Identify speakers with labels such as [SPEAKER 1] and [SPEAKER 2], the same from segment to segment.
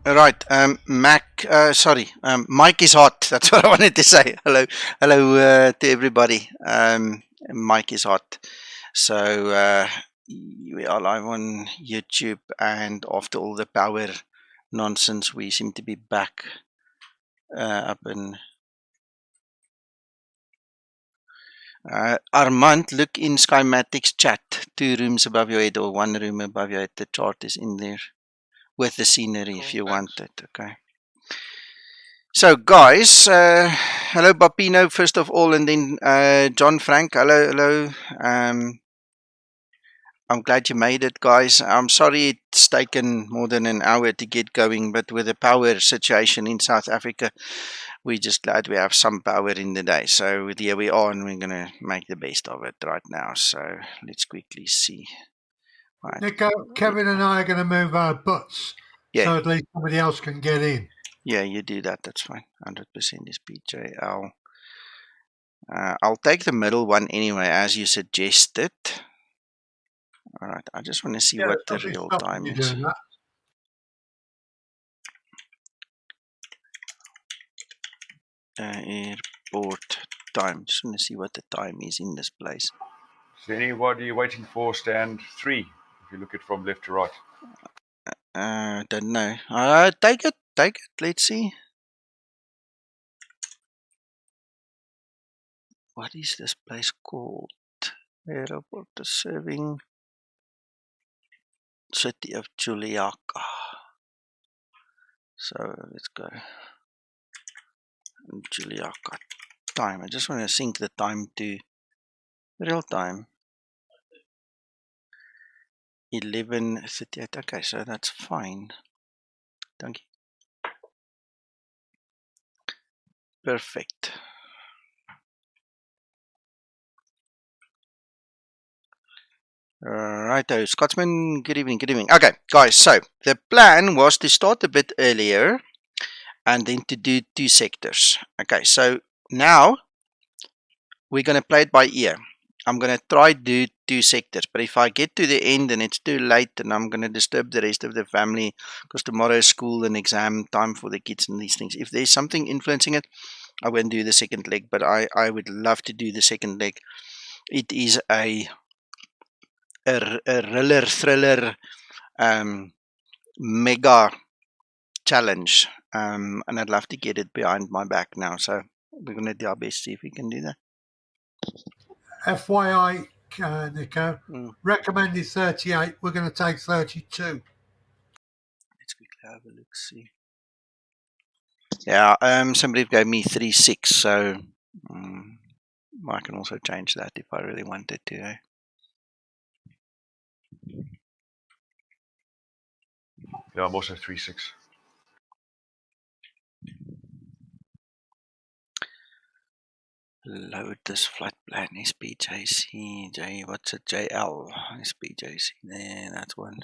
[SPEAKER 1] Right, Mike is hot. That's what I wanted to say. Hello to everybody. Mike is hot. So we are live on YouTube, and after all the power nonsense, we seem to be back up in. Armand, look in Skymatix chat. 2 rooms above your head or 1 room above your head. The chart is in there with the scenery if you want it. Okay. So, guys, hello, Bapino, first of all, and then John Frank. Hello. I'm glad you made it, guys. I'm sorry it's taken more than an hour to get going, but with the power situation in South Africa, we're just glad we have some power in the day. So, here we are, and we're going to make the best of it right now. So, let's quickly see. Right.
[SPEAKER 2] Nico, Kevin and I are going to move our butts so at least somebody else can get in.
[SPEAKER 1] Yeah, you do that. That's fine. 100% SPJL. I'll take the middle one anyway, as you suggested. All right. I just want to see what the real time is. Airport time. Just want to see what the time is in this place.
[SPEAKER 3] Is there anybody waiting for stand 3? If you look at from left to right.
[SPEAKER 1] Don't know. Take it. Let's see. What is this place called? Airport is serving city of Juliaca. So let's go. Juliaca time. I just want to sync the time to real time. 11:38. Okay, so that's fine. Thank you. Perfect. Righto, Scotsman, good evening. Okay, guys, so the plan was to start a bit earlier and then to do 2 sectors. Okay, so now we're going to play it by ear. I'm going to try to do 2 sectors, but if I get to the end and it's too late, then I'm going to disturb the rest of the family because tomorrow is school and exam time for the kids and these things. If there's something influencing it, I won't do the second leg, but I would love to do the second leg. It is a thriller mega challenge, and I'd love to get it behind my back now, so we're going to do our best to see if we can do that.
[SPEAKER 2] FYI, Nico, recommended 38, we're going to take 32.
[SPEAKER 1] Let's quickly have a look, see. Yeah, somebody gave me 36, so I can also change that if I really wanted to.
[SPEAKER 3] Yeah, I'm also 36.
[SPEAKER 1] Load this flight plan, SPJC, what's it, JL, SPJC, there, that's one.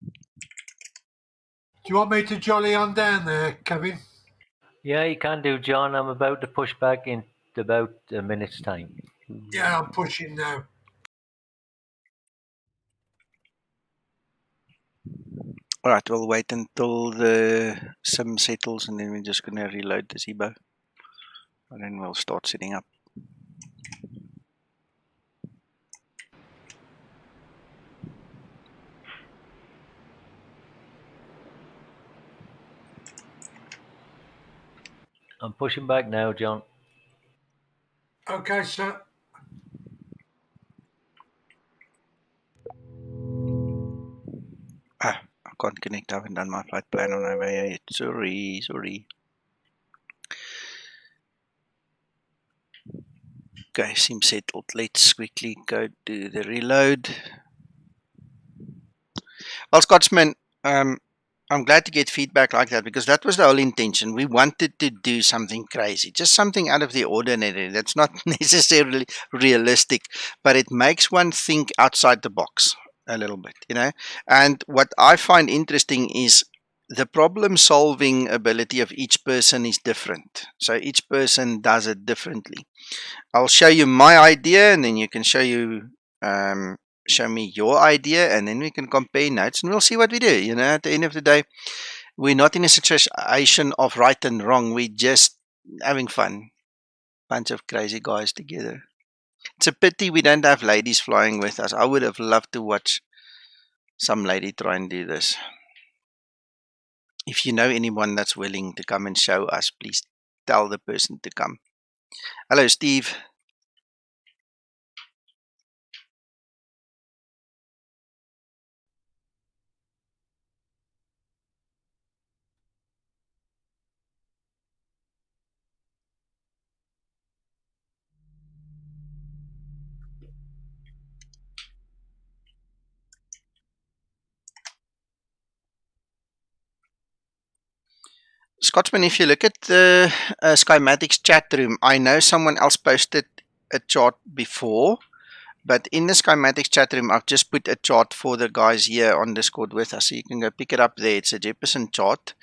[SPEAKER 2] Do you want me to jolly on down there, Kevin?
[SPEAKER 4] Yeah, you can do, John. I'm about to push back in about a minute's time.
[SPEAKER 2] Yeah, I'm pushing now.
[SPEAKER 1] All right, we'll wait until the sim settles and then we're just going to reload the Zibo. And then we'll start setting up.
[SPEAKER 4] I'm pushing back now, John.
[SPEAKER 2] Okay, sir.
[SPEAKER 1] I can't connect. I haven't done my flight plan on over here yet. Sorry. Okay, sim settled. Let's quickly go do the reload. Well, Scotsman, I'm glad to get feedback like that because that was the whole intention. We wanted to do something crazy, just something out of the ordinary. That's not necessarily realistic, but it makes one think outside the box a little bit, you know. And what I find interesting is the problem solving ability of each person is different. So each person does it differently. I'll show you my idea and then you can show me your idea and then we can compare notes and we'll see what we do. You know, at the end of the day, We're not in a situation of right and wrong. We're just having fun. Bunch of crazy guys together. It's a pity we don't have ladies flying with us. I would have loved to watch some lady try and do this. If you know anyone that's willing to come and show us, please tell the person to come. Hello, Steve. Scotsman, if you look at the Skymatix chat room, I know someone else posted a chart before, but in the Skymatix chat room, I've just put a chart for the guys here on Discord with us, so you can go pick it up there. It's a Jefferson chart,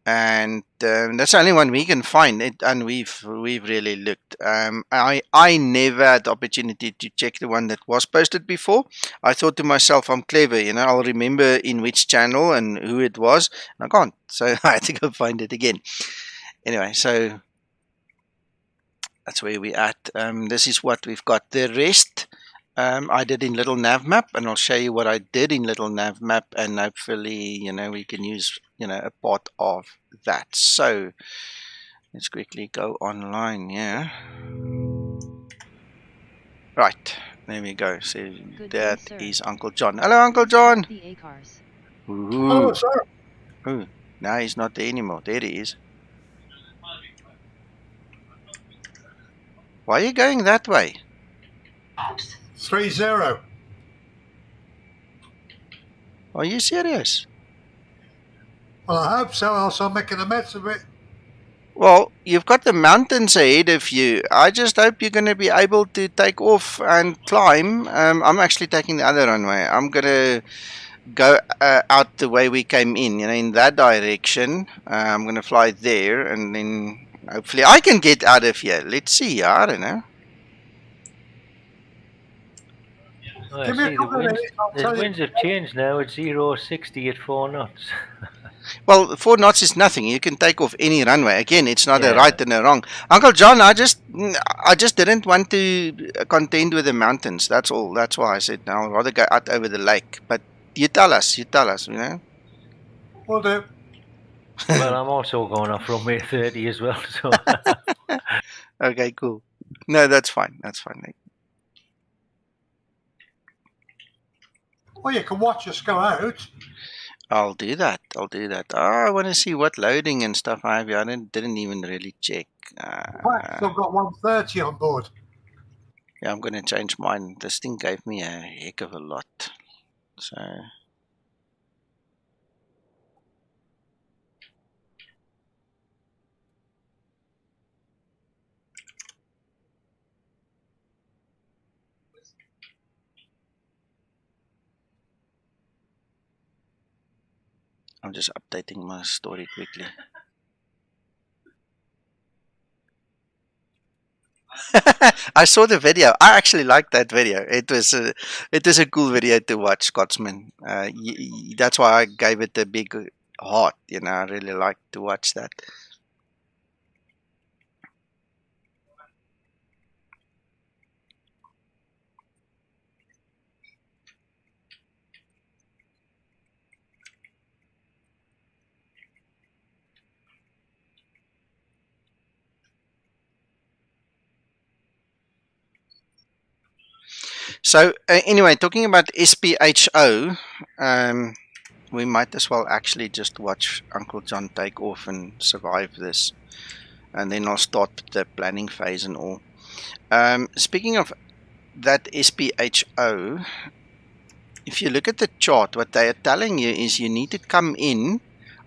[SPEAKER 1] and that's the only one we can find. And we've really looked. I never had the opportunity to check the one that was posted before. I thought to myself, I'm clever, you know, I'll remember in which channel and who it was, and I can't, so I had to go find it again. Anyway, so that's where we're at. This is what we've got. The rest I did in little Nav Map, and I'll show you what I did in little Nav Map, and hopefully, you know, we can use, you know, a part of that. So let's quickly go online. Yeah, right, there we go. So that is Uncle John. Hello, Uncle John.
[SPEAKER 2] Oh, sir.
[SPEAKER 1] Ooh, now he's not there anymore. There he is. Why are you going that way?
[SPEAKER 2] 3-0.
[SPEAKER 1] Are you serious?
[SPEAKER 2] Well, I hope so, else I'm making a mess of it.
[SPEAKER 1] Well, you've got the mountains ahead of you. I just hope you're going to be able to take off and climb. I'm actually taking the other runway. I'm going to go out the way we came in, you know, in that direction. I'm going to fly there, and then hopefully I can get out of here. Let's see. I don't know.
[SPEAKER 4] Oh, I see the winds have changed now. It's 0-60 at 4 knots.
[SPEAKER 1] Well, 4 knots is nothing. You can take off any runway. Again, it's not a right and a wrong. Uncle John, I just didn't want to contend with the mountains. That's all. That's why I said, no, I'd rather go out over the lake. But you tell us, you know.
[SPEAKER 2] Will do.
[SPEAKER 4] Well, I'm also going off runway 30 as well. So.
[SPEAKER 1] Okay, cool. No, that's fine. That's fine.
[SPEAKER 2] Well, you can watch us go out.
[SPEAKER 1] I'll do that. Oh, I want to see what loading and stuff I have here. I didn't even really check.
[SPEAKER 2] I've got 130 on board.
[SPEAKER 1] Yeah, I'm going to change mine. This thing gave me a heck of a lot. So... I'm just updating my story quickly. I saw the video. I actually liked that video. It was a cool video to watch, Scotsman. That's why I gave it a big heart. You know, I really liked to watch that. So anyway, talking about SPHO, we might as well actually just watch Uncle John take off and survive this, and then I'll start the planning phase and all. Speaking of that SPHO, if you look at the chart, what they are telling you is you need to come in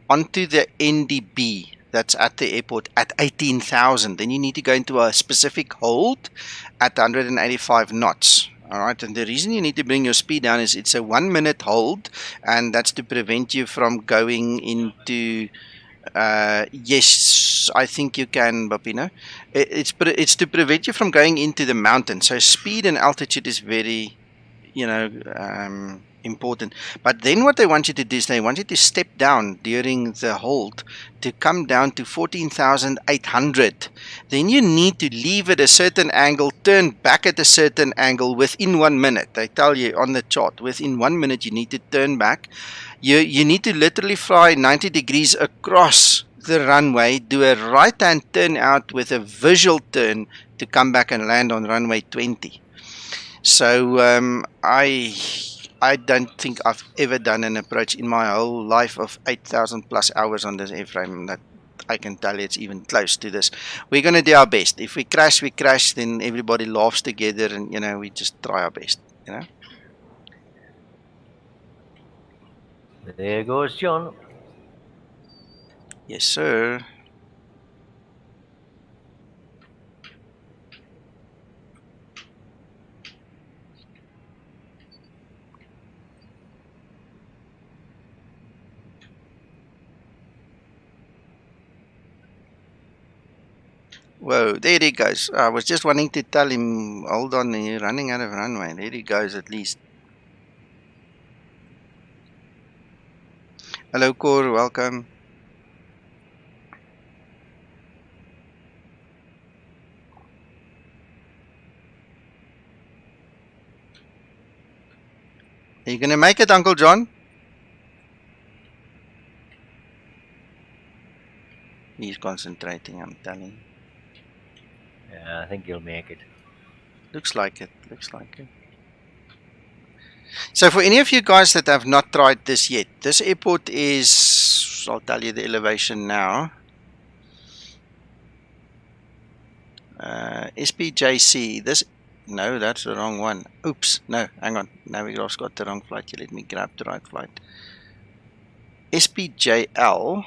[SPEAKER 1] onto the NDB that's at the airport at 18,000. Then you need to go into a specific hold at 185 knots. All right, and the reason you need to bring your speed down is it's a 1 minute hold, and that's to prevent you from going into yes, I think you can, Bapino. It's to prevent you from going into the mountain. So speed and altitude is very, you know, important. But then what they want you to do is they want you to step down during the hold to come down to 14,800. Then you need to leave at a certain angle, turn back at a certain angle within 1 minute. They tell you on the chart, within 1 minute you need to turn back. You need to literally fly 90 degrees across the runway, do a right-hand turn out with a visual turn to come back and land on runway 20. So I don't think I've ever done an approach in my whole life of 8,000 plus hours on this airframe that I can tell you it's even close to this. We're going to do our best. If we crash, we crash. Then everybody laughs together and, we just try our best,
[SPEAKER 4] There goes John.
[SPEAKER 1] Yes, sir. Whoa, there he goes. I was just wanting to tell him, hold on, you're running out of runway. There he goes at least. Hello, Cor, welcome. Are you going to make it, Uncle John? He's concentrating, I'm telling you.
[SPEAKER 4] Yeah, I think you'll make it.
[SPEAKER 1] Looks like it. So for any of you guys that have not tried this yet, this airport is, I'll tell you the elevation now. SPJC. No, that's the wrong one. Oops, no, hang on. Navigator's got the wrong flight. Let me grab the right flight. SPJL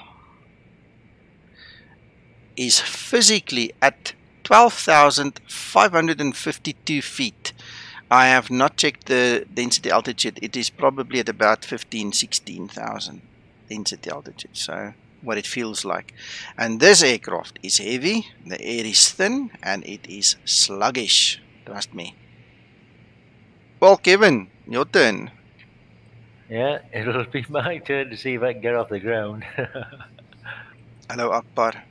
[SPEAKER 1] is physically at 12,552 feet. I have not checked the density altitude. It is probably at about 16,000 density altitude. So what it feels like. And this aircraft is heavy, the air is thin, and it is sluggish. Trust me. Well, Kevin, your turn.
[SPEAKER 4] Yeah, it'll be my turn to see if I can get off the ground.
[SPEAKER 1] Hello, Akbar.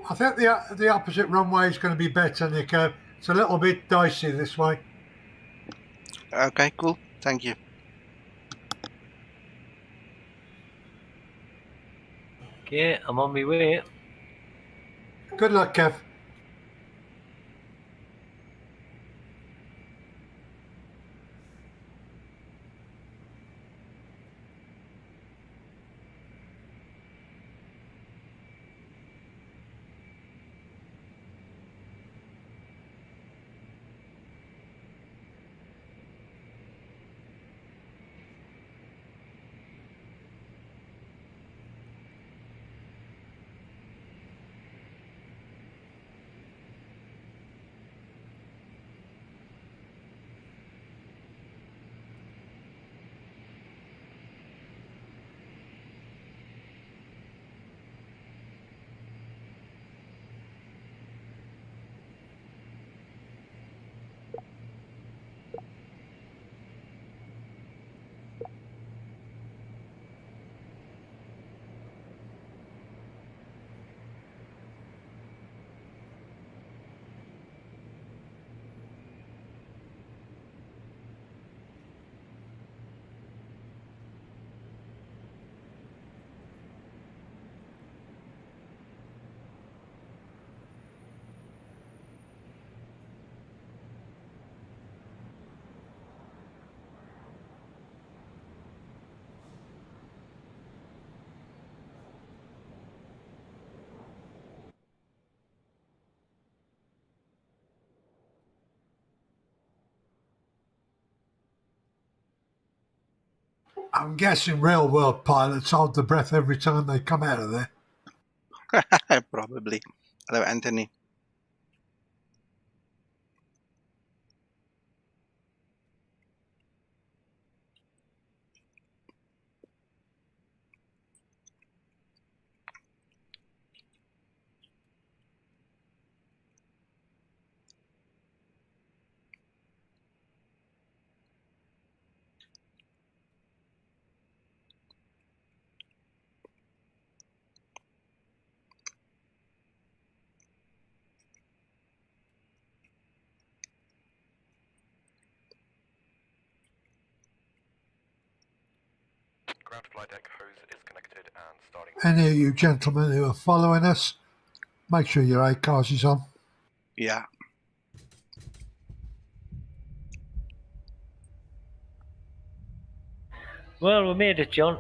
[SPEAKER 2] I think the opposite runway is going to be better, Nick. It's a little bit dicey this way.
[SPEAKER 1] Okay, cool. Thank you.
[SPEAKER 4] Okay, I'm on my way.
[SPEAKER 2] Good luck, Kev. I'm guessing real world pilots hold their breath every time they come out of there.
[SPEAKER 1] Probably. Hello, Anthony.
[SPEAKER 5] Ground flight deck hose is connected and starting.
[SPEAKER 2] Any of you gentlemen who are following us, make sure your ACARS is on.
[SPEAKER 1] Yeah.
[SPEAKER 4] Well, we made it, John.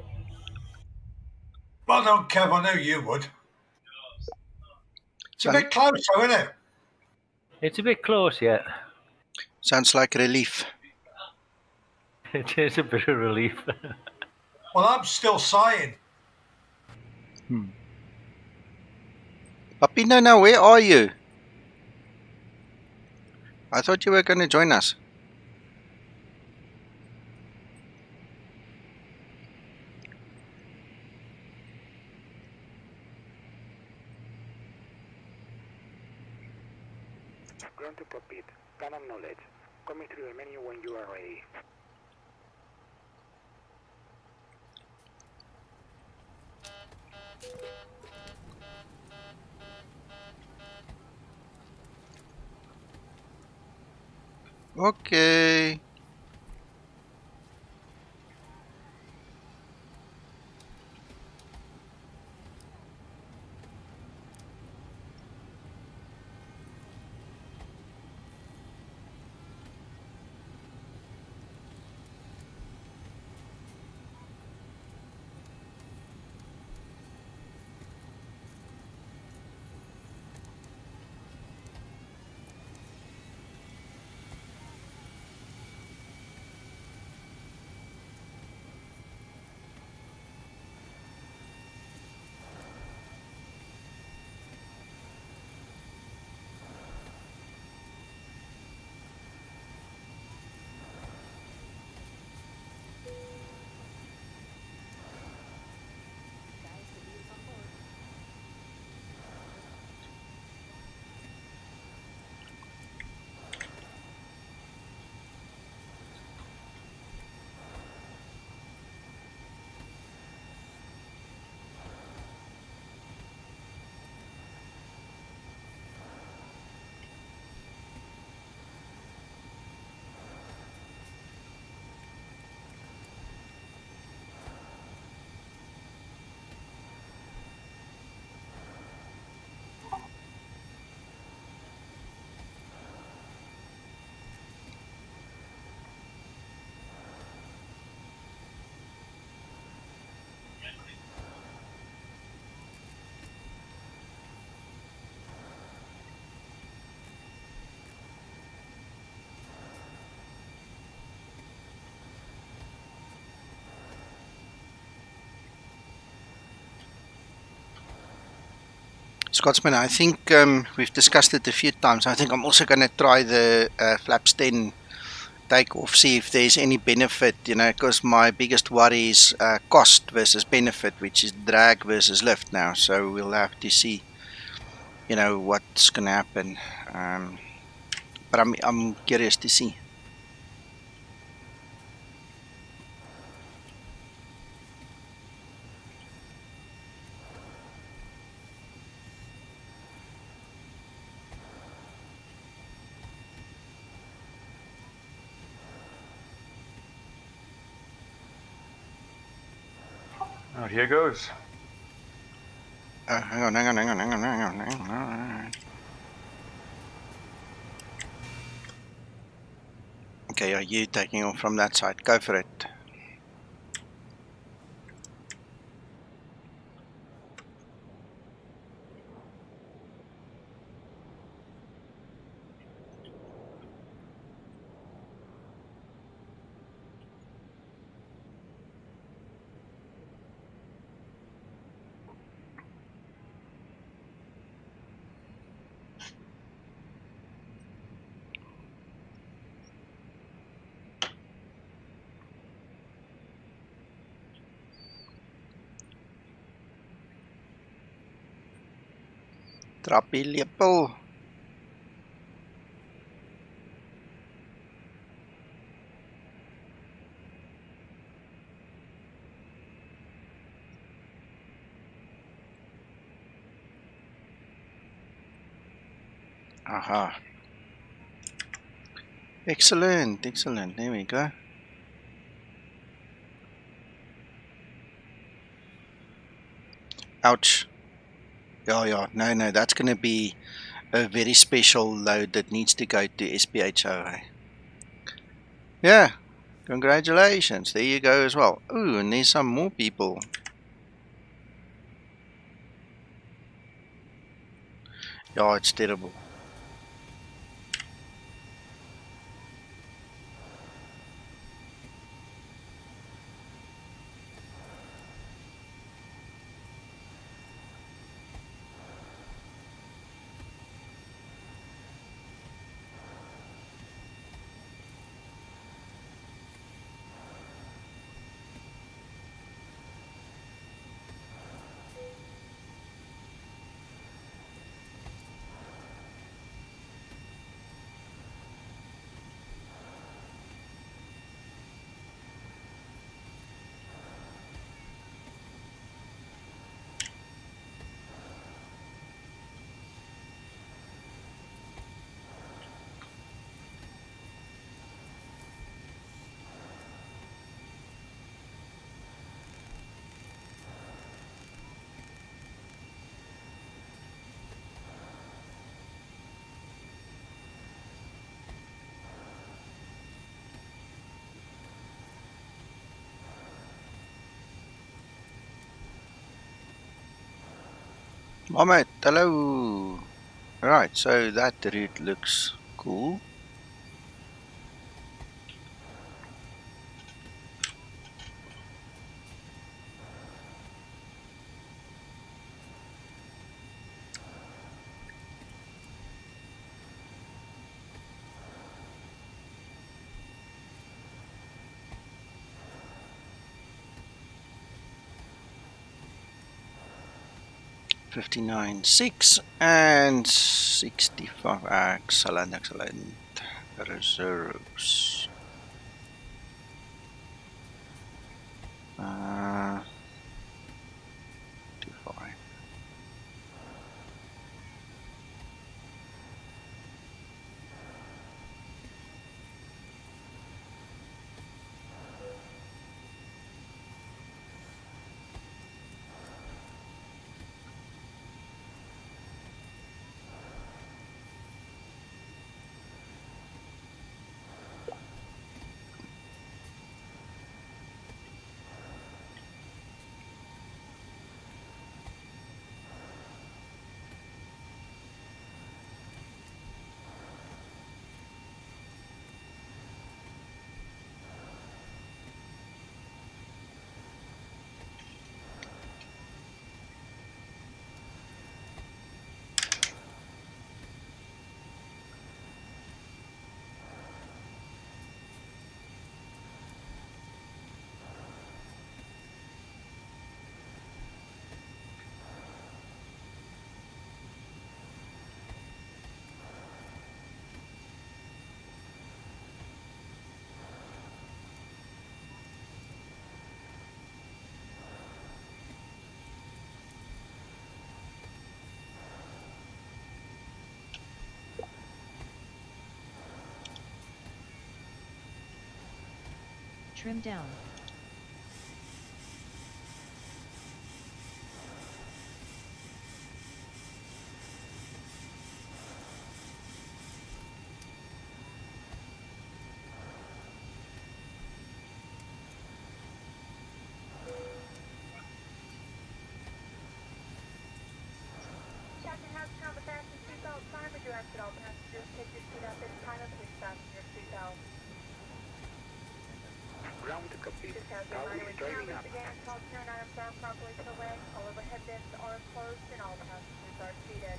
[SPEAKER 2] Well done, Kev. I knew you would. It's a bit closer, isn't it?
[SPEAKER 4] It's a bit close, yeah.
[SPEAKER 1] Sounds like relief.
[SPEAKER 4] It is a bit of relief.
[SPEAKER 2] Well, I'm still sighing.
[SPEAKER 1] Papino, now where are you? I thought you were going to join us.
[SPEAKER 5] Ground to cockpit. Canon knowledge. Coming through the menu when you are ready.
[SPEAKER 1] Okay. Scotsman, I think we've discussed it a few times. I think I'm also going to try the flaps 10 takeoff, see if there's any benefit, because my biggest worry is cost versus benefit, which is drag versus lift now. So we'll have to see, what's going to happen. But I'm curious to see.
[SPEAKER 3] Oh, here goes.
[SPEAKER 1] Hang on. Okay, are you taking off from that side? Go for it. Trappie lepel. Aha. Excellent, excellent. There we go. Ouch. Yeah, no, that's going to be a very special load that needs to go to SPHO. Yeah, congratulations. There you go as well. Ooh, and there's some more people. Yeah, it's terrible. Alright, hello. Right, so that route looks cool. $59.6 and 65. Excellent. Reserves. 25.
[SPEAKER 6] Trim down.
[SPEAKER 7] Captain, how's the time with fasten seatbelt sign? Would you ask that all passengers take your seat up this time and please fasten your seatbelt?
[SPEAKER 5] Ground copy.
[SPEAKER 7] Just as a
[SPEAKER 5] Power
[SPEAKER 7] reminder,
[SPEAKER 5] is
[SPEAKER 7] we
[SPEAKER 5] driving
[SPEAKER 7] cannot
[SPEAKER 5] up.
[SPEAKER 7] begin until turn items are properly put away. All overhead bins are closed and all passengers are seated.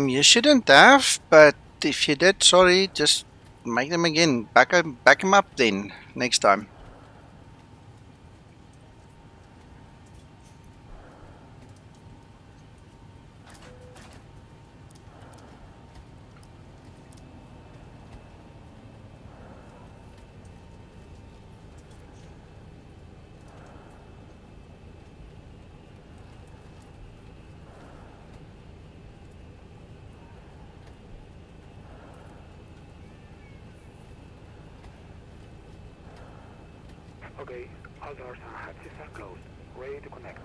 [SPEAKER 1] You shouldn't have, but if you did, sorry, just make them again. Back 'em up then next time.
[SPEAKER 5] Okay, all doors and hatches are closed. Ready to connect.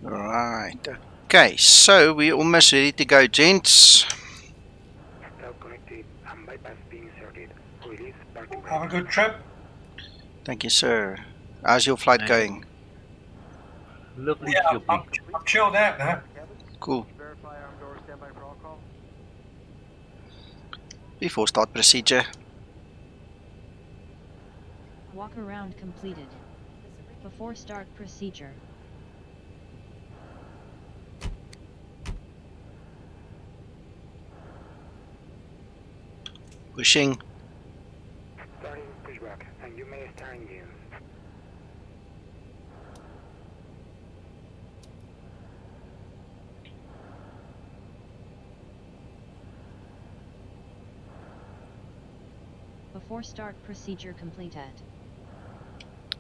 [SPEAKER 1] Right. Okay, so we're almost ready to go, gents.
[SPEAKER 5] Start connected and bypass being inserted. Release parking
[SPEAKER 2] Have a
[SPEAKER 5] brake.
[SPEAKER 2] good trip.
[SPEAKER 1] Thank you, sir. How's your flight going?
[SPEAKER 4] Lovely
[SPEAKER 2] Yeah,
[SPEAKER 4] jubbly.
[SPEAKER 2] I'm chilled out now.
[SPEAKER 1] Cool.
[SPEAKER 5] Verify arm door standby for all call.
[SPEAKER 1] Before start procedure.
[SPEAKER 6] Walk around completed. Before start procedure.
[SPEAKER 1] Pushing.
[SPEAKER 5] Starting pushback, and you may start engines.
[SPEAKER 6] Before start procedure completed.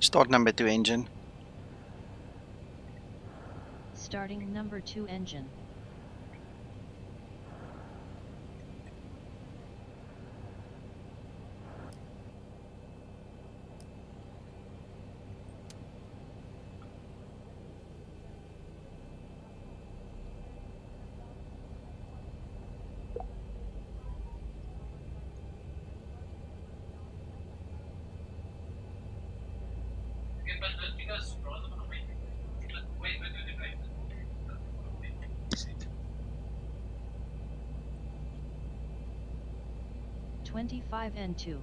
[SPEAKER 1] Start number 2 engine.
[SPEAKER 6] Starting number 2 engine. (25 and 2).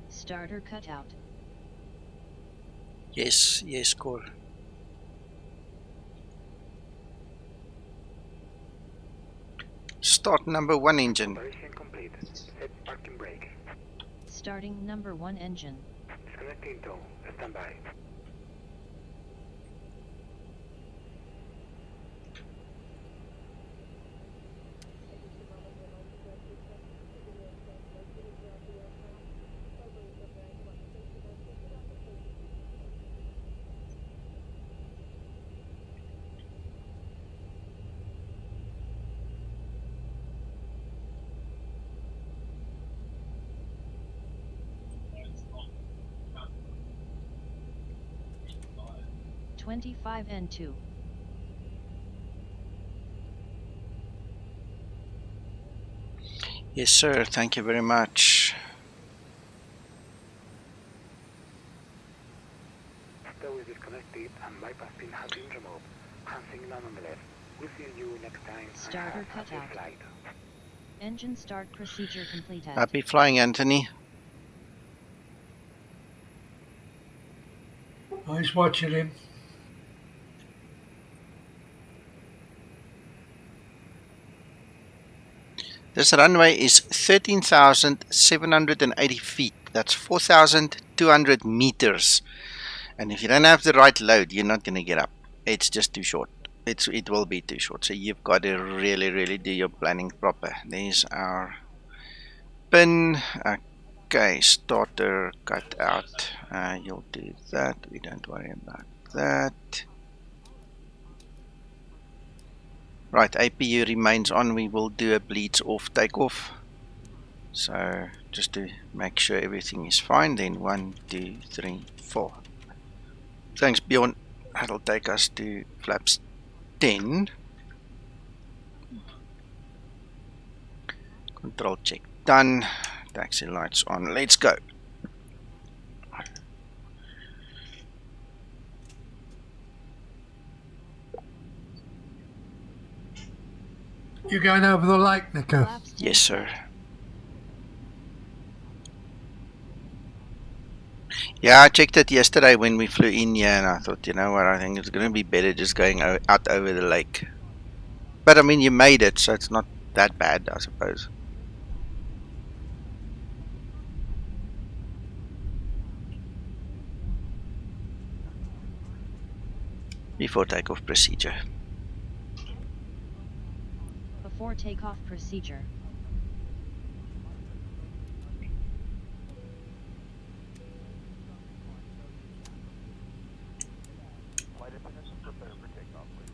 [SPEAKER 6] Starter cutout.
[SPEAKER 1] Yes, yes, cool. Start number 1 engine.
[SPEAKER 5] Operation complete. Set parking brake.
[SPEAKER 6] Starting number 1 engine.
[SPEAKER 5] Disconnecting tow. Standby.
[SPEAKER 6] (25 and 2).
[SPEAKER 1] Yes, sir. Thank you very much.
[SPEAKER 5] Tow is disconnected and bypass pin has been removed. Hand signal on the left. We'll see you next time.
[SPEAKER 6] Starter
[SPEAKER 5] Have a safe
[SPEAKER 6] cutout.
[SPEAKER 5] flight.
[SPEAKER 6] Engine start procedure completed.
[SPEAKER 1] Happy flying, Anthony.
[SPEAKER 2] I was watching him.
[SPEAKER 1] This runway is 13,780 feet. That's 4,200 meters. And if you don't have the right load, you're not going to get up. It's just too short. It will be too short. So you've got to really do your planning proper. There's our pin. Okay, starter cut out. You'll do that. We don't worry about that. Right, APU remains on. We will do a bleeds off takeoff. So just to make sure everything is fine. Then 1, 2, 3, 4. Thanks, Bjorn. That'll take us to flaps 10. Control check done. Taxi lights on. Let's go.
[SPEAKER 2] You going over the lake, Nico?
[SPEAKER 6] Flaps 10
[SPEAKER 1] Yes, sir. Yeah, I checked it yesterday when we flew in here, and I thought, you know what, I think it's going to be better just going out over the lake. But I mean, you made it, so it's not that bad, I suppose. Before takeoff procedure.
[SPEAKER 6] Before takeoff procedure.
[SPEAKER 5] Flight attendants, prepare for takeoff, please.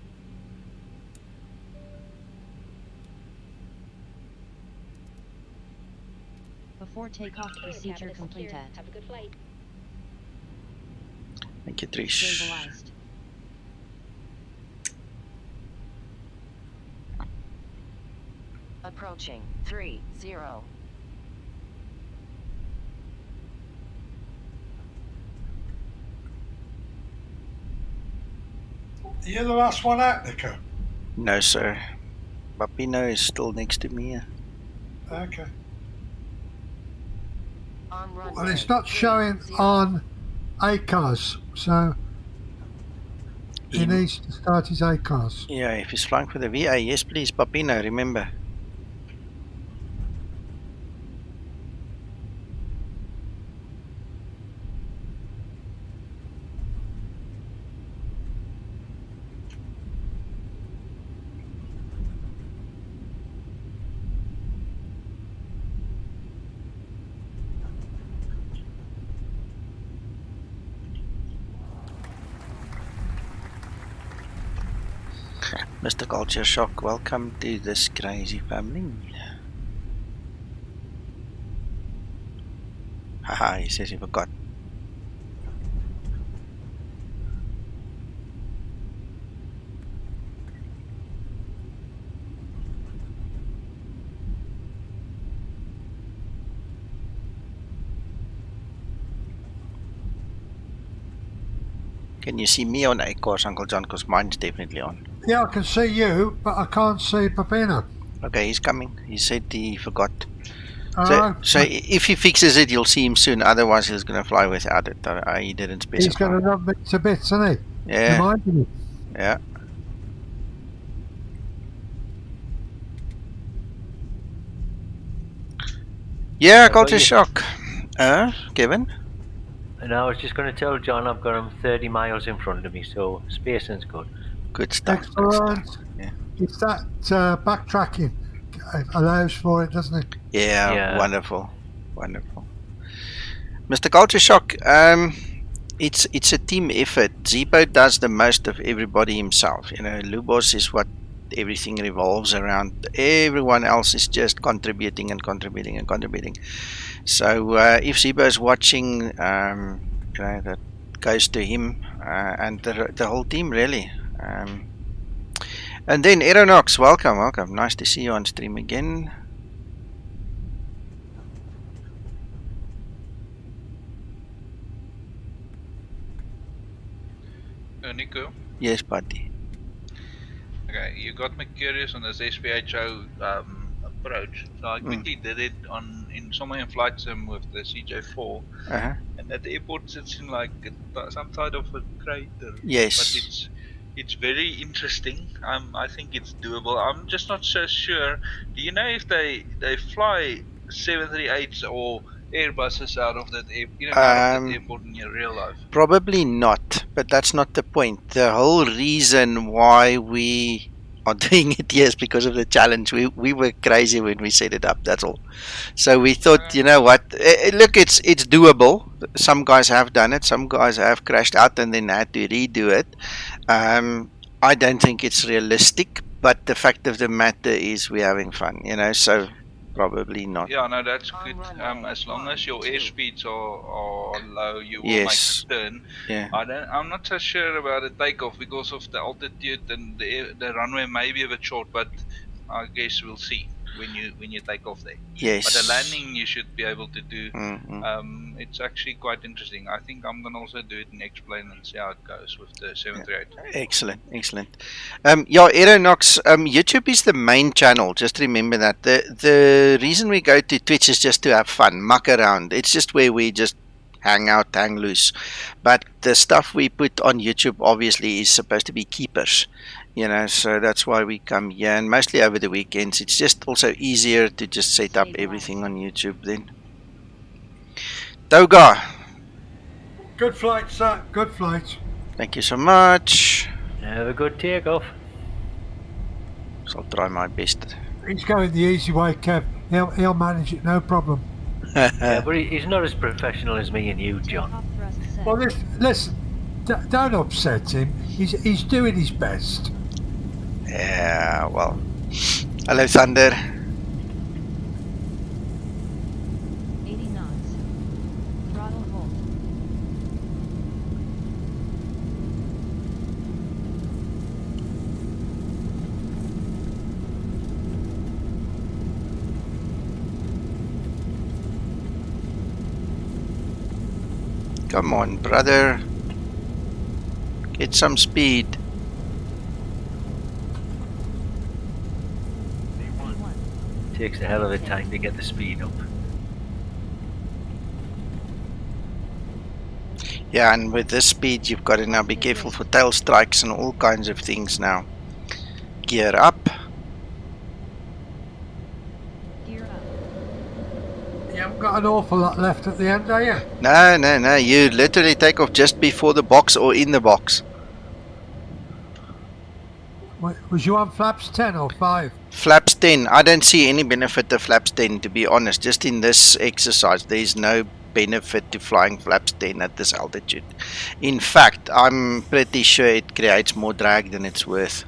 [SPEAKER 6] Before takeoff procedure completed.
[SPEAKER 8] Have a good flight.
[SPEAKER 1] Thank you, Trish.
[SPEAKER 6] Stabilized.
[SPEAKER 8] Approaching 30.
[SPEAKER 2] You're the last one out, Nico.
[SPEAKER 1] No, sir. Papino is still next to me.
[SPEAKER 2] Okay.
[SPEAKER 8] On runway.
[SPEAKER 2] Well, it's not showing on ACARS, so he needs to start his ACARS.
[SPEAKER 1] Yeah, if he's flying for the VA, yes, please, Papino, remember. Mr. Culture Shock, welcome to this crazy family. Haha, he says he forgot. Can you see me on ACARS, Uncle John? Because mine's definitely on.
[SPEAKER 2] Yeah, I can see you, but I can't see Papino.
[SPEAKER 1] Okay, he's coming. He said he forgot.
[SPEAKER 2] Oh,
[SPEAKER 1] So if he fixes it, you'll see him soon. Otherwise, he's going to fly without it. He didn't specify.
[SPEAKER 2] he's going to rub it to bits, isn't he?
[SPEAKER 1] Yeah,
[SPEAKER 2] Reminding me.
[SPEAKER 1] yeah. Yeah, Culture Shock. Kevin?
[SPEAKER 4] And I was just going to tell John I've got him 30 miles in front of me, so spacing's good.
[SPEAKER 1] Good stuff. Good
[SPEAKER 2] Excellent.
[SPEAKER 1] stuff. Yeah.
[SPEAKER 2] It's that backtracking allows for it, doesn't it?
[SPEAKER 1] Yeah, wonderful, wonderful. Mr. Culture Shock, it's a team effort. Zibo does the most of everybody himself. You know, Lubos is what everything revolves around. Everyone else is just contributing and contributing and contributing. So if Zibo is watching, you know, that goes to him and the whole team really. And then Aeronox, welcome, welcome. Nice to see you on stream again.
[SPEAKER 9] Nico?
[SPEAKER 1] Yes, buddy.
[SPEAKER 9] Okay, you got me curious on this SPHO approach. So I quickly did it in somewhere in flight sim with the CJ4, and at the airport sits in like some side of a crater.
[SPEAKER 1] Yes.
[SPEAKER 9] But it's very interesting. I think it's doable. I'm just not so sure. Do you know if they fly 738s or Airbuses out of that out of that airport in your real life?
[SPEAKER 1] Probably not, but that's not the point. The whole reason why we are doing it here is because of the challenge. We were crazy when we set it up, that's all. So we thought, you know what, look, it's doable. Some guys have done it, some guys have crashed out and then had to redo it. I don't think it's realistic, but the fact of the matter is we're having fun, you know, so probably not.
[SPEAKER 9] Yeah, no, that's good. As long as your airspeeds are low, you will make a turn.
[SPEAKER 1] Yeah.
[SPEAKER 9] I'm not so sure about the takeoff because of the altitude, and the runway may be a bit short, but I guess we'll see. when you take off there.
[SPEAKER 1] Yes.
[SPEAKER 9] But the landing you should be able to do.
[SPEAKER 1] Mm-hmm.
[SPEAKER 9] It's actually quite interesting. I think I'm gonna also do it and explain and see how it goes with the 738.
[SPEAKER 1] Excellent, excellent. Yeah, Aeronox, YouTube is the main channel. Just remember that. The reason we go to Twitch is just to have fun, muck around. It's just where we just hang out, hang loose. But the stuff we put on YouTube obviously is supposed to be keepers. You know, so that's why we come here, and mostly over the weekends. It's just also easier to just set up everything on YouTube then. Toga.
[SPEAKER 2] Good flight, sir. Good flight.
[SPEAKER 1] Thank you so much.
[SPEAKER 4] Have a good takeoff.
[SPEAKER 1] So I'll try my best.
[SPEAKER 2] He's going the easy way, Kev. He'll manage it, no problem.
[SPEAKER 4] Yeah, but he's not as professional as me and you, John.
[SPEAKER 6] Takeoff thrust set.
[SPEAKER 2] Well, listen, don't upset him. He's doing his best.
[SPEAKER 1] Yeah, well. Hello, Thunder.
[SPEAKER 6] 80 knots. Throttle hold.
[SPEAKER 1] Come on, brother. Get some speed.
[SPEAKER 4] Takes a hell of a time to get the speed up.
[SPEAKER 1] Yeah, and with this speed, you've got to now be careful for tail strikes and all kinds of things now. Gear up.
[SPEAKER 6] Gear up.
[SPEAKER 2] You haven't got an awful lot left at the end, are you?
[SPEAKER 1] No, no, no. You literally take off just before the box or in the box.
[SPEAKER 2] Was you on flaps 10 or 5?
[SPEAKER 1] Flaps 10. I don't see any benefit to flaps 10, to be honest. Just in this exercise, there is no benefit to flying flaps 10 at this altitude. In fact, I'm pretty sure it creates more drag than it's worth.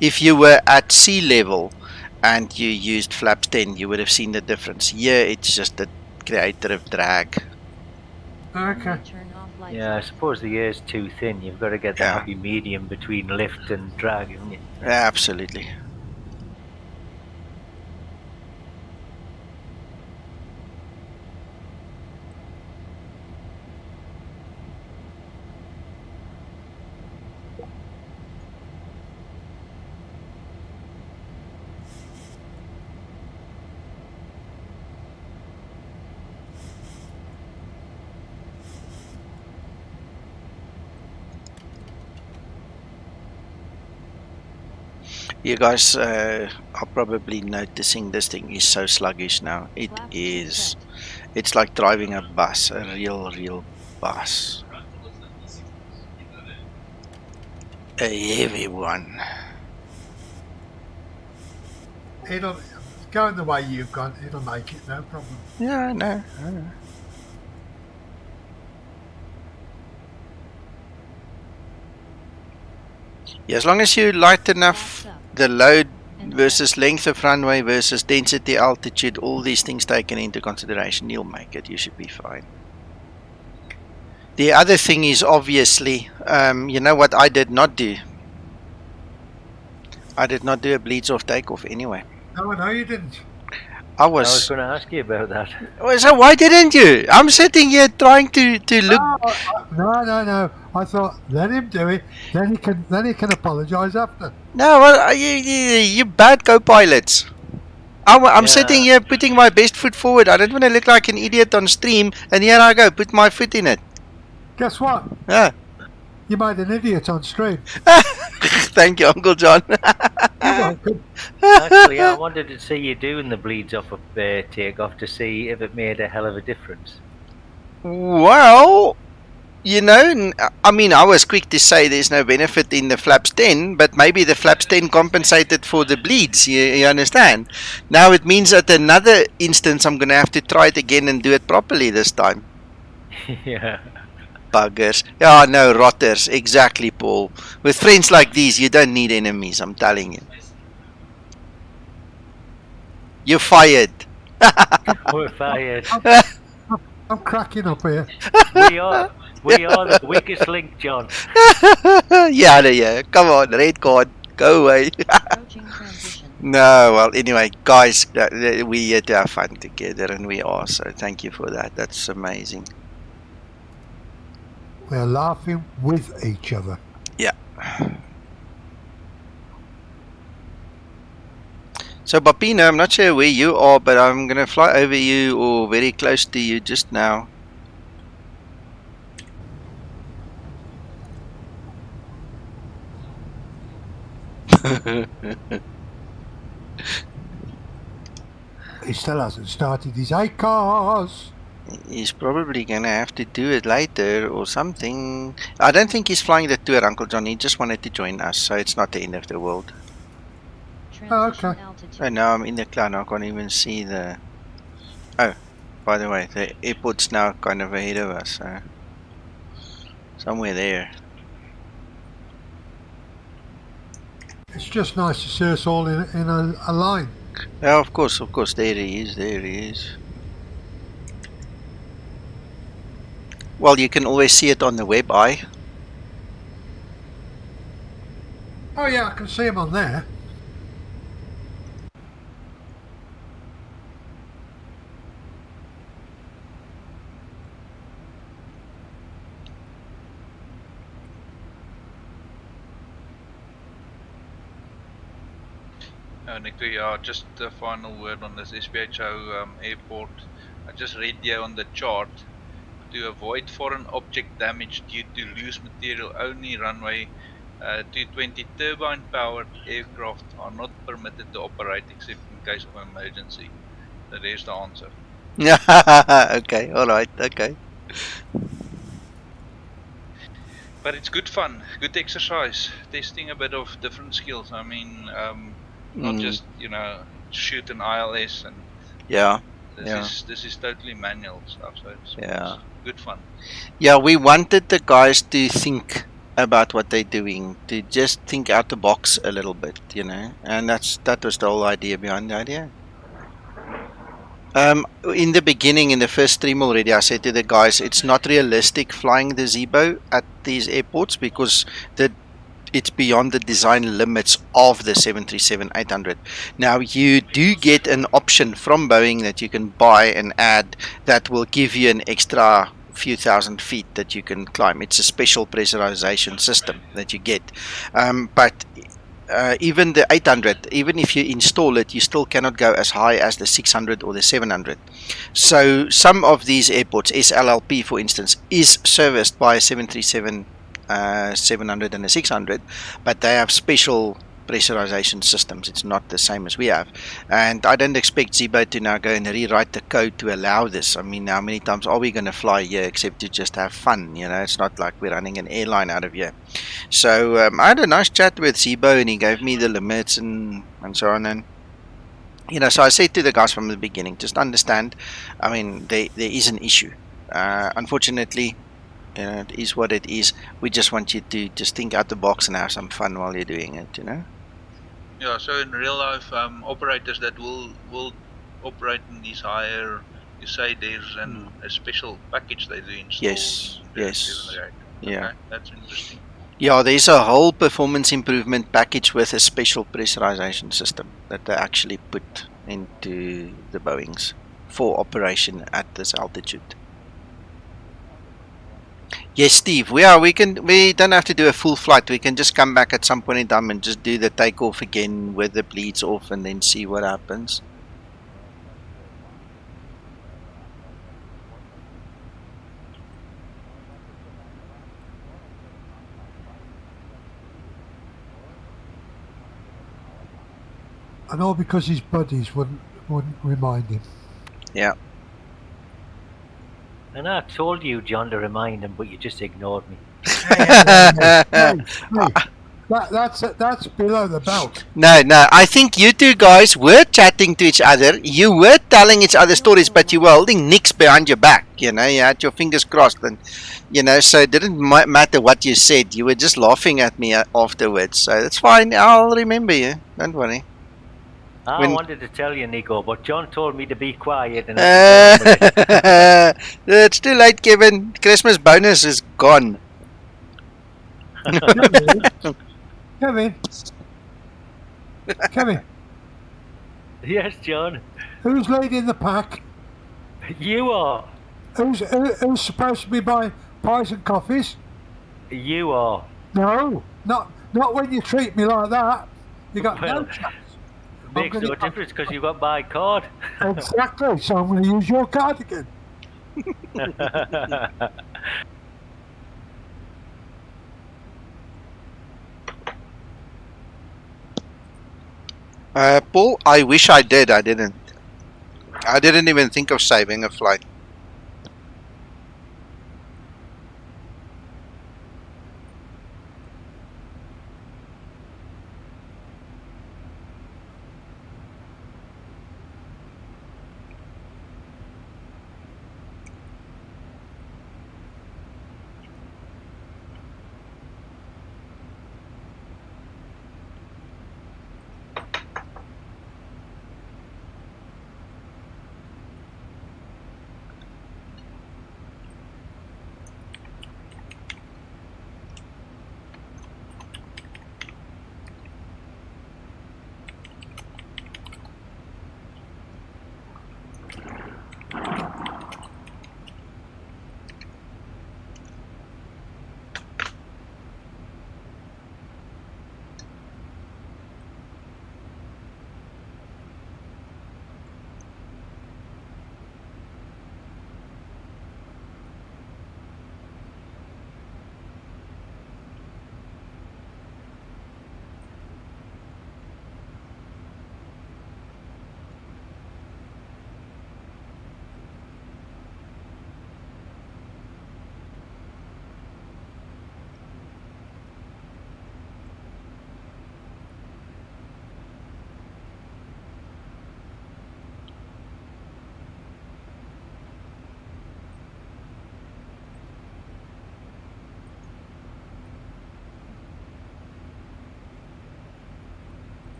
[SPEAKER 1] If you were at sea level and you used flaps 10, you would have seen the difference. Here, it's just a creator of drag.
[SPEAKER 2] Okay.
[SPEAKER 6] Turn off lights.
[SPEAKER 4] Yeah, I suppose the air's too thin. You've got to get the
[SPEAKER 1] Yeah.
[SPEAKER 4] happy medium between lift and drag, haven't you?
[SPEAKER 1] Absolutely. You guys are probably noticing this thing is so sluggish now. It
[SPEAKER 6] Flaps
[SPEAKER 1] is.
[SPEAKER 6] set.
[SPEAKER 1] It's like driving a bus, a real bus. A heavy one.
[SPEAKER 2] It'll going the way you've gone. It'll make it, no problem.
[SPEAKER 1] Yeah, I know. Yeah, as long as you light enough,
[SPEAKER 6] Flaps up.
[SPEAKER 1] the load
[SPEAKER 6] And
[SPEAKER 1] versus length of runway versus density, altitude, all these things taken into consideration, you'll make it. You should be fine. The other thing is obviously, you know what I did not do? I did not do a bleeds off takeoff anyway.
[SPEAKER 2] No, you didn't.
[SPEAKER 1] I
[SPEAKER 4] I was
[SPEAKER 1] was.
[SPEAKER 4] going to ask you about that.
[SPEAKER 1] So why didn't you? I'm sitting here trying to look.
[SPEAKER 2] No. I thought let him do it. Then he can apologise after.
[SPEAKER 1] No, well, you bad co-pilots. I'm
[SPEAKER 4] Yeah.
[SPEAKER 1] sitting here putting my best foot forward. I don't want to look like an idiot on stream, and here I go, put my foot in it.
[SPEAKER 2] Guess what?
[SPEAKER 1] Yeah.
[SPEAKER 2] You made an idiot on stream.
[SPEAKER 1] Thank you, Uncle John.
[SPEAKER 2] You're welcome.
[SPEAKER 4] Actually, I wanted to see you doing the bleeds off of takeoff to see if it made a hell of a difference.
[SPEAKER 1] Well, you know, I mean, I was quick to say there's no benefit in the flaps 10, but maybe the flaps 10 compensated for the bleeds, you understand? Now it means at another instance I'm going to have to try it again and do it properly this time.
[SPEAKER 4] Yeah.
[SPEAKER 1] Buggers. Yeah, no, rotters. Exactly, Paul. With friends like these, you don't need enemies, I'm telling you. You're fired.
[SPEAKER 4] We're fired.
[SPEAKER 2] I'm cracking up here.
[SPEAKER 4] We are the weakest link, John.
[SPEAKER 1] Yeah, come on, red card. Go away.
[SPEAKER 6] Approaching transition.
[SPEAKER 1] No, well, anyway, guys, we here to have fun together, and we are. So thank you for that. That's amazing.
[SPEAKER 2] We're laughing with each other.
[SPEAKER 1] Yeah. So, Bapina, I'm not sure where you are, but I'm going to fly over you or very close to you just now.
[SPEAKER 2] He still hasn't started his ACARS.
[SPEAKER 1] He's probably going to have to do it later or something. I don't think he's flying the tour, Uncle John. He just wanted to join us, so it's not the end of the world.
[SPEAKER 2] Okay.
[SPEAKER 1] Oh, now I'm in the cloud. I can't even see the... Oh, by the way, the airport's now kind of ahead of us. So somewhere there.
[SPEAKER 2] It's just nice to see us all in a line.
[SPEAKER 1] Yeah, of course. There he is. Well, you can always see it on the web eye.
[SPEAKER 2] Oh yeah, I can see him on there.
[SPEAKER 9] Nico, yeah, just the final word on this SPHO airport. I just read here on the chart, to avoid foreign object damage due to loose material, only runway 220 turbine powered aircraft are not permitted to operate except in case of emergency. So there's the answer.
[SPEAKER 1] Okay, alright, okay.
[SPEAKER 9] But it's good fun, good exercise, testing a bit of different skills. I mean, not just, you know, shoot an ILS and
[SPEAKER 1] yeah.
[SPEAKER 9] This is totally manual stuff, so it's good fun.
[SPEAKER 1] Yeah, we wanted the guys to think about what they're doing, to just think out the box a little bit, you know, and that was the whole idea behind the idea. In the beginning, in the first stream already, I said to the guys, it's not realistic flying the Zibo at these airports because it's beyond the design limits of the 737-800. Now, you do get an option from Boeing that you can buy and add that will give you an extra few thousand feet that you can climb. It's a special pressurization system that you get. But even the 800, even if you install it, you still cannot go as high as the 600 or the 700. So some of these airports, SLLP for instance, is serviced by a 737 700 and a 600, but they have special pressurization systems. It's not the same as we have, and I don't expect Zibo to now go and rewrite the code to allow this. I mean, how many times are we going to fly here except to just have fun? You know, it's not like we're running an airline out of here. So I had a nice chat with Zibo, and he gave me the limits and so on, and you know, so I said to the guys from the beginning, just understand, I mean, there is an issue. Unfortunately, you know, it is what it is. We just want you to just think out the box and have some fun while you're doing it, you know?
[SPEAKER 9] Yeah, so in real life, operators that will operate in these higher, you say there's a special package they do install.
[SPEAKER 1] Yes. Yeah.
[SPEAKER 9] Okay, that's interesting.
[SPEAKER 1] Yeah, there's a whole performance improvement package with a special pressurization system that they actually put into the Boeings for operation at this altitude. Yes, Steve. We don't have to do a full flight. We can just come back at some point in time and just do the takeoff again with the bleeds off and then see what happens.
[SPEAKER 2] And all because his buddies wouldn't remind him.
[SPEAKER 1] Yeah.
[SPEAKER 4] And I told you, John, to remind him, but you just ignored me.
[SPEAKER 2] Hey, that's below the belt.
[SPEAKER 1] No, I think you two guys were chatting to each other. You were telling each other stories, but you were holding nicks behind your back. You know, you had your fingers crossed, and you know, so it didn't matter what you said. You were just laughing at me afterwards. So it's fine. I'll remember you. Don't worry.
[SPEAKER 4] I wanted to tell you, Nico, but John told me to be quiet. And
[SPEAKER 1] it's too late, Kevin. Christmas bonus is gone.
[SPEAKER 2] Kevin.
[SPEAKER 4] Yes, John.
[SPEAKER 2] Who's leading the pack?
[SPEAKER 4] You are.
[SPEAKER 2] Who's supposed to be buying pies and coffees?
[SPEAKER 4] You are.
[SPEAKER 2] No, not when you treat me like that. You got no
[SPEAKER 4] Well,
[SPEAKER 2] chance.
[SPEAKER 4] it makes no difference because you got my card.
[SPEAKER 2] Exactly. So I'm going to use your card again.
[SPEAKER 1] Paul, I wish I did. I didn't. I didn't even think of saving a flight.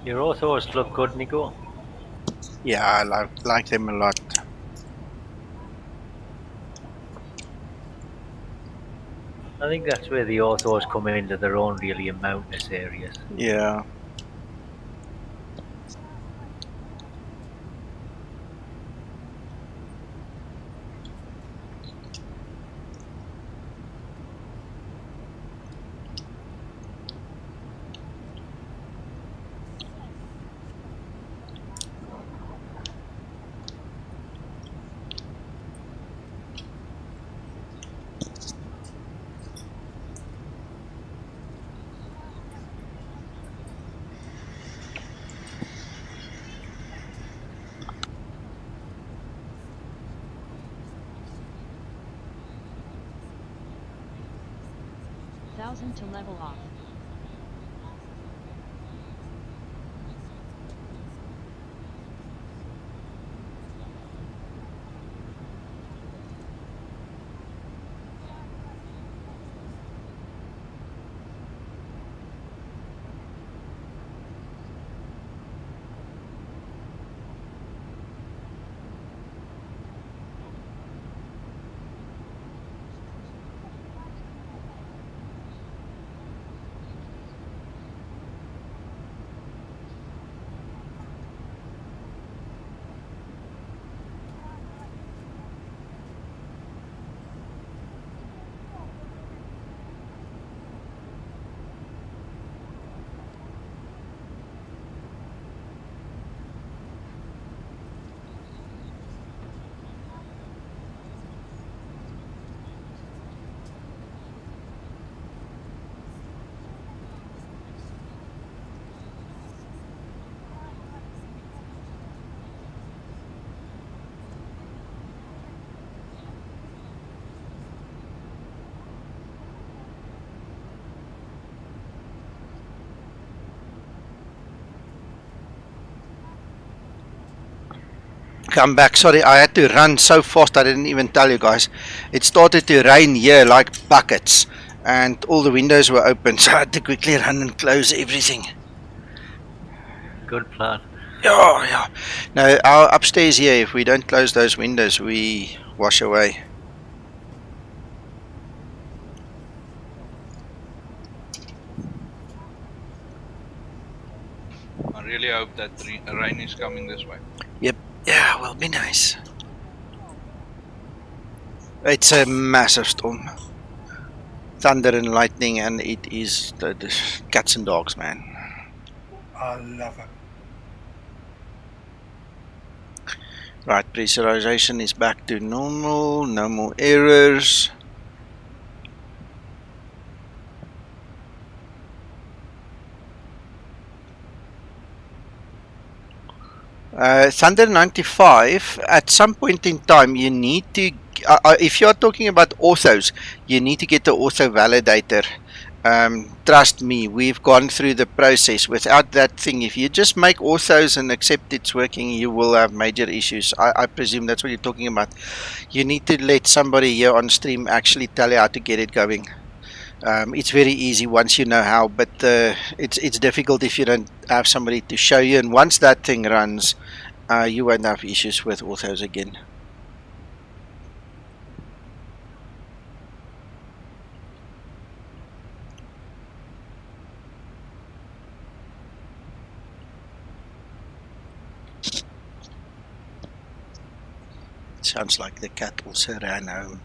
[SPEAKER 4] Your autos look good, Nico.
[SPEAKER 1] Yeah, I like them a lot.
[SPEAKER 4] I think that's where the autos come into their own really in mountainous areas.
[SPEAKER 1] Yeah.
[SPEAKER 6] Thousand to level off.
[SPEAKER 1] come back. Sorry, I had to run so fast I didn't even tell you guys. It started to rain here like buckets and all the windows were open, so I had to quickly run and close everything.
[SPEAKER 4] Good plan.
[SPEAKER 1] Yeah. Now, our upstairs here, if we don't close those windows, we wash away.
[SPEAKER 9] I really hope that rain is coming this way.
[SPEAKER 1] Yep. Yeah, will be nice. It's a massive storm. Thunder and lightning, and it is the cats and dogs, man.
[SPEAKER 2] I love it.
[SPEAKER 1] Right, pressurization is back to normal. No more errors. Thunder 95, at some point in time you need to, if you are talking about orthos, you need to get the ortho validator. Trust me, we've gone through the process. Without that thing, if you just make orthos and accept it's working, you will have major issues. I presume that's what you're talking about. You need to let somebody here on stream actually tell you how to get it going. It's very easy once you know how, but it's difficult if you don't have somebody to show you. And once that thing runs, you won't have issues with orthos again. Sounds like the cat also ran home.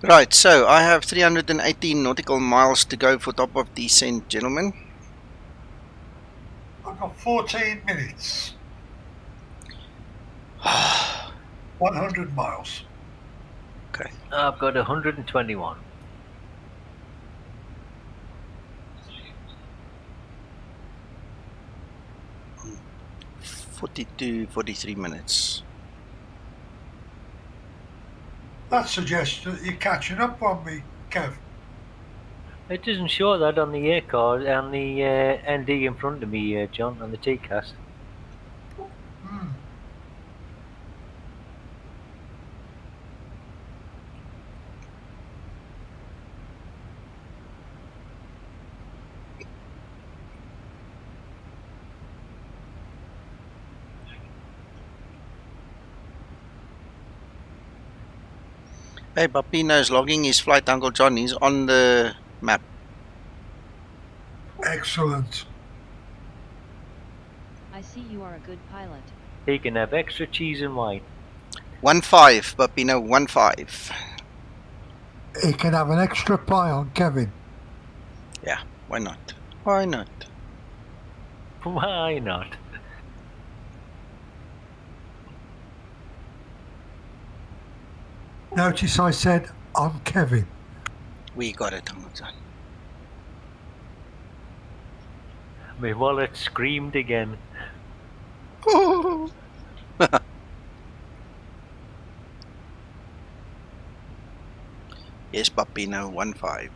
[SPEAKER 1] Right, so I have 318 nautical miles to go for top of descent, gentlemen.
[SPEAKER 2] I've got 14 minutes. 100 miles.
[SPEAKER 1] Okay.
[SPEAKER 4] I've got 121.
[SPEAKER 1] 42, 43 minutes.
[SPEAKER 2] That suggests that you're catching up on me, Kev.
[SPEAKER 4] It doesn't show that on the air card, on the ND in front of me, John, on the TCAS.
[SPEAKER 1] Hey, Papino's logging his flight, Uncle John. He's on the map.
[SPEAKER 2] Excellent.
[SPEAKER 6] I see you are a good pilot.
[SPEAKER 4] He can have extra cheese and wine.
[SPEAKER 1] 1-5, Papino, 1-5.
[SPEAKER 2] He can have an extra pie on Kevin.
[SPEAKER 1] Yeah, why not? Why not?
[SPEAKER 4] Why not?
[SPEAKER 2] Notice I said on Kevin.
[SPEAKER 1] We got it, Uncle John.
[SPEAKER 4] My wallet screamed again.
[SPEAKER 1] Oh. Yes, Papino, 1-5.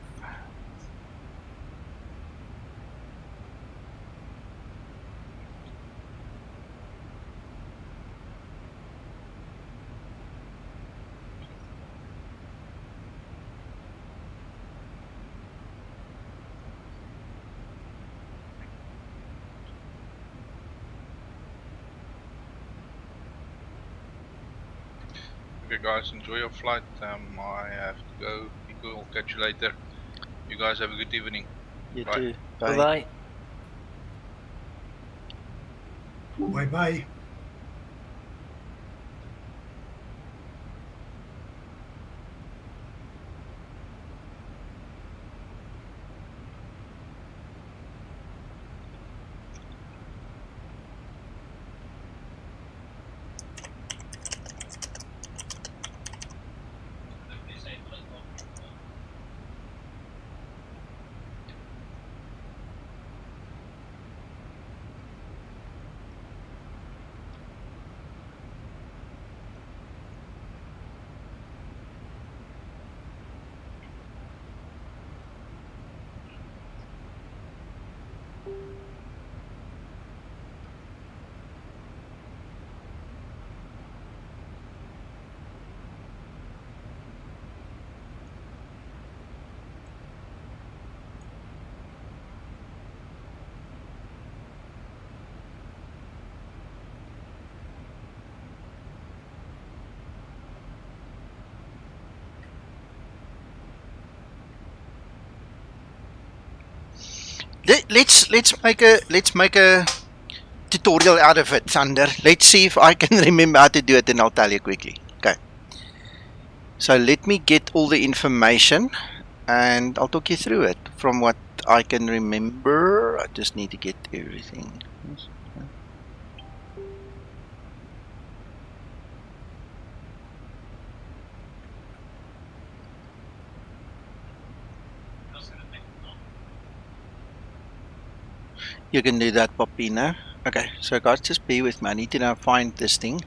[SPEAKER 9] Okay guys, enjoy your flight. I have to go. We'll catch you later. You guys have a good evening.
[SPEAKER 1] You
[SPEAKER 9] Bye.
[SPEAKER 1] too.
[SPEAKER 4] Bye bye.
[SPEAKER 2] Bye-bye.
[SPEAKER 1] let's make a tutorial out of it, Thunder. Let's see if I can remember how to do it, and I'll tell you quickly. Okay. So let me get all the information, and I'll talk you through it from what I can remember. I just need to get everything. You can do that, Popino. Okay, so guys, just be with me. I need to now find this thing.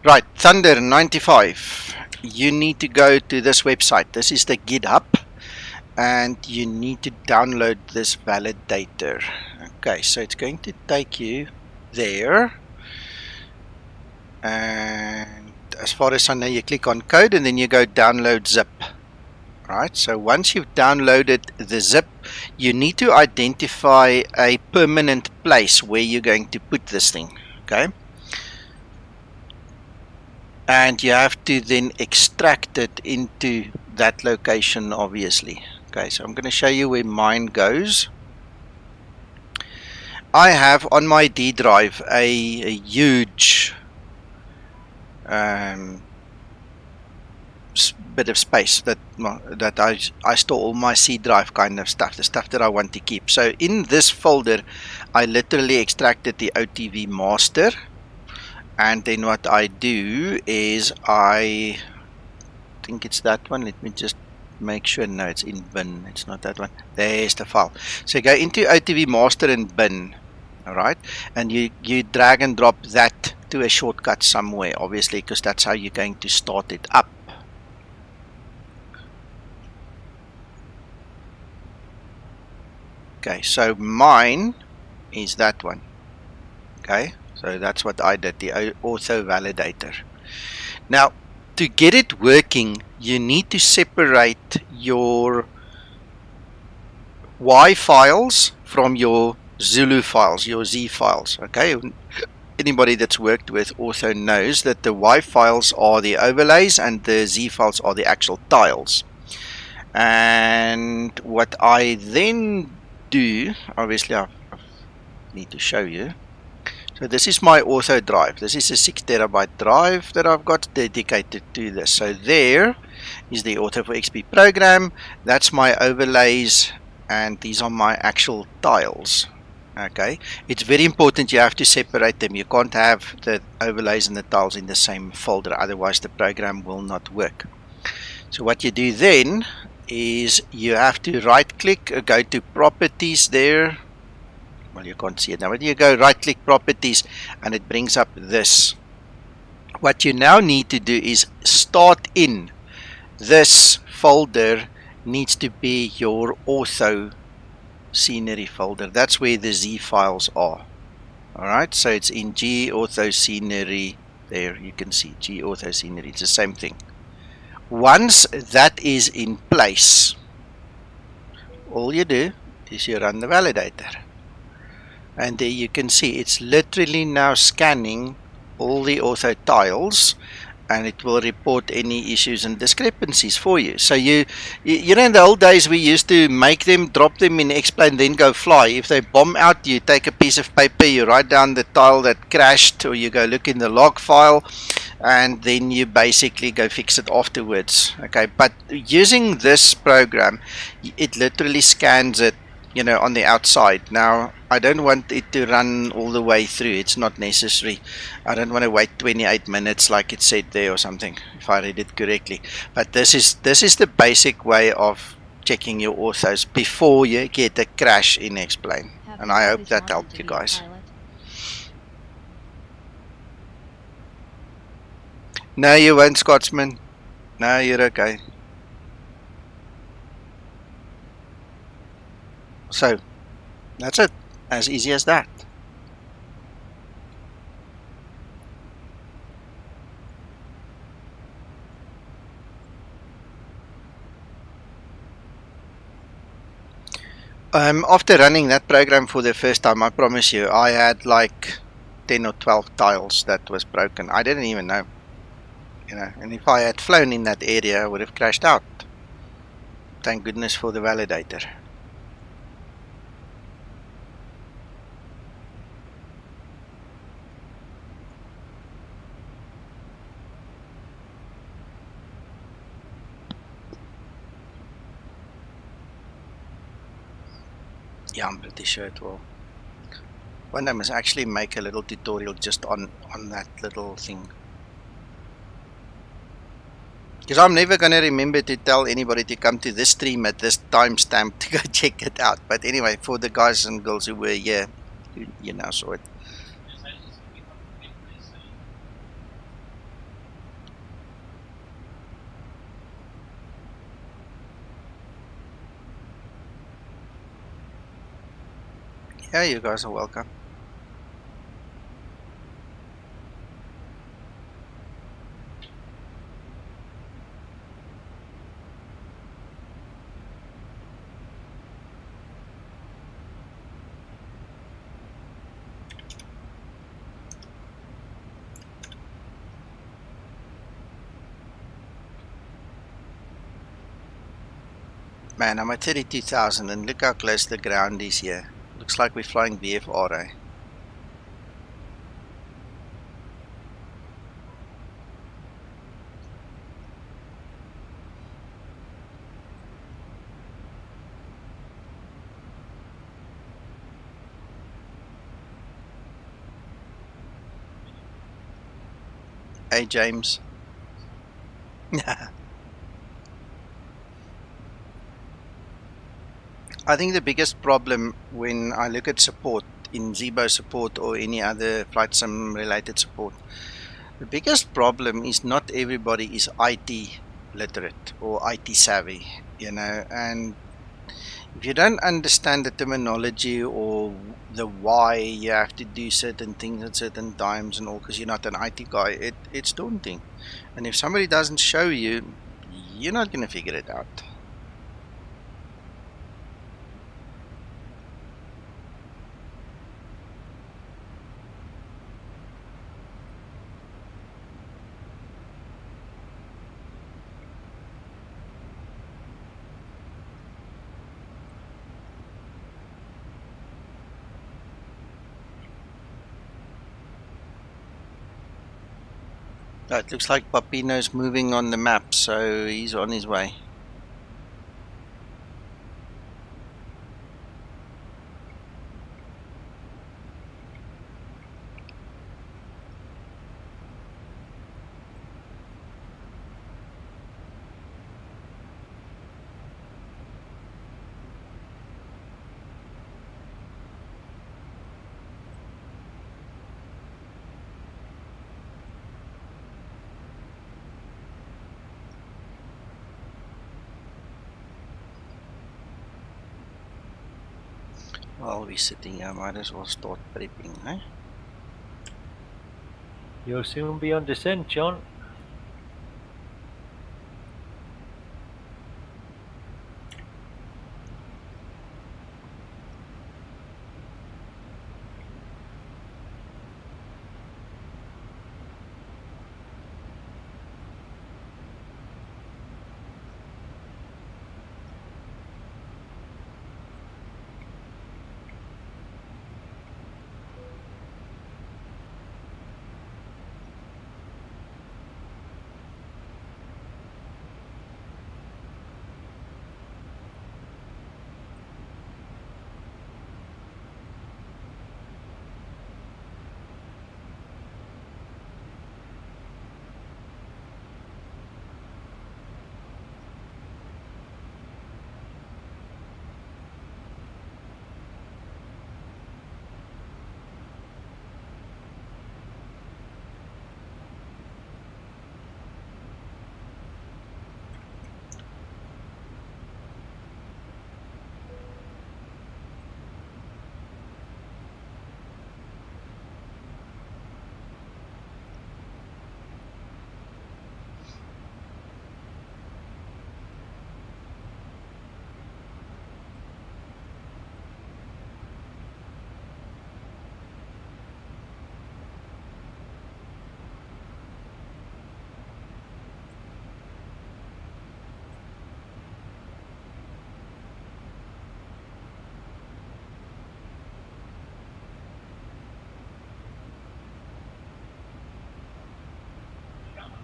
[SPEAKER 1] Right, Thunder 95. You need to go to this website. This is the GitHub, and you need to download this validator. Okay, so it's going to take you there, and as far as I know, you click on code and then you go download zip. Right, so once you've downloaded the zip, you need to identify a permanent place where you're going to put this thing. Okay, and you have to then extract it into that location, obviously. Okay, so I'm going to show you where mine goes. I have on my D drive a huge bit of space that I store all my C drive kind of stuff, the stuff that I want to keep. So in this folder, I literally extracted the OTV master, and then what I do is I think it's that one. Let me just make sure. No, it's in bin. It's not that one. There's the file. So go into OTV master and bin. Alright, and you drag and drop that to a shortcut somewhere, obviously, because that's how you're going to start it up. Okay, so mine is that one. Okay, so that's what I did, the auto validator. Now, to get it working, you need to separate your Y files from your Zulu files, your Z files. Okay, anybody that's worked with also knows that the Y files are the overlays and the Z files are the actual tiles. And what I then do, obviously I need to show you. So this is my auto drive. This is a 6 terabyte drive that I've got dedicated to this. So there is the Auto for XP program. That's my overlays, and these are my actual tiles. Okay, it's very important you have to separate them. You can't have the overlays and the tiles in the same folder, otherwise the program will not work. So what you do then is you have to right click, go to properties there. Well, you can't see it now, but you go right click properties and it brings up this. What you now need to do is start in this folder. Needs to be your auto scenery folder. That's where the Z files are. Alright, so it's in G auto scenery. There you can see G auto scenery. It's the same thing. Once that is in place, all you do is you run the validator, and there you can see it's literally now scanning all the auto tiles, and it will report any issues and discrepancies for you. So you know, in the old days we used to make them, drop them in X-plane, then go fly. If they bomb out, you take a piece of paper, you write down the tile that crashed, or you go look in the log file, and then you basically go fix it afterwards. Okay, but using this program, it literally scans it, you know, on the outside. Now I don't want it to run all the way through. It's not necessary. I don't want to wait 28 minutes like it said there or something, if I read it correctly. But this is the basic way of checking your authos before you get a crash in X-plane. And I hope that helped you guys. No, you won't, Scotsman. No, you're okay. So that's it. As easy as that. After running that program for the first time, I promise you, I had like 10 or 12 tiles that was broken. I didn't even know, you know. And if I had flown in that area, I would have crashed out. Thank goodness for the validator. Yeah, I'm pretty sure it will. One day I must actually make a little tutorial just on that little thing. Because I'm never going to remember to tell anybody to come to this stream at this timestamp to go check it out. But anyway, for the guys and girls who were here, you now saw it. Yeah, you guys are welcome. Man, I'm at 32,000 and look how close the ground is here. Looks like we're flying VFR, eh? Hey, James. I think the biggest problem when I look at support in Zibo support or any other flight sim related support, the biggest problem is not everybody is IT literate or IT savvy, you know, and if you don't understand the terminology or the why you have to do certain things at certain times and all because you're not an IT guy, it's daunting. And if somebody doesn't show you, you're not going to figure it out. Oh, it looks like Papino's moving on the map, so he's on his way. While we're sitting here, might as well start prepping, eh?
[SPEAKER 4] You'll soon be on descent, John.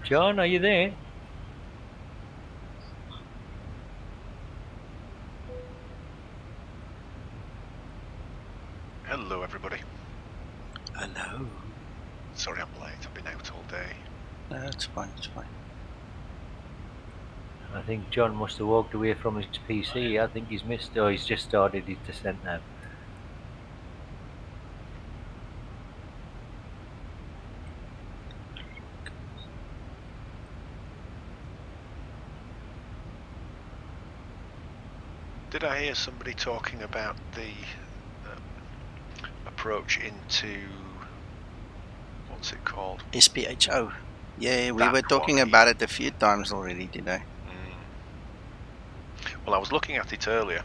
[SPEAKER 4] John, are you there?
[SPEAKER 10] Hello, everybody.
[SPEAKER 1] Hello.
[SPEAKER 10] Sorry I'm late. I've been out all day.
[SPEAKER 1] No, it's fine. It's fine.
[SPEAKER 4] I think John must have walked away from his PC. I think he's missed, or he's just started his descent now.
[SPEAKER 10] Did I hear somebody talking about the approach into, what's it called?
[SPEAKER 1] SPHO. Yeah, we
[SPEAKER 10] That
[SPEAKER 1] were talking
[SPEAKER 10] one,
[SPEAKER 1] about it a few times already today.
[SPEAKER 10] Well, I was looking at it earlier,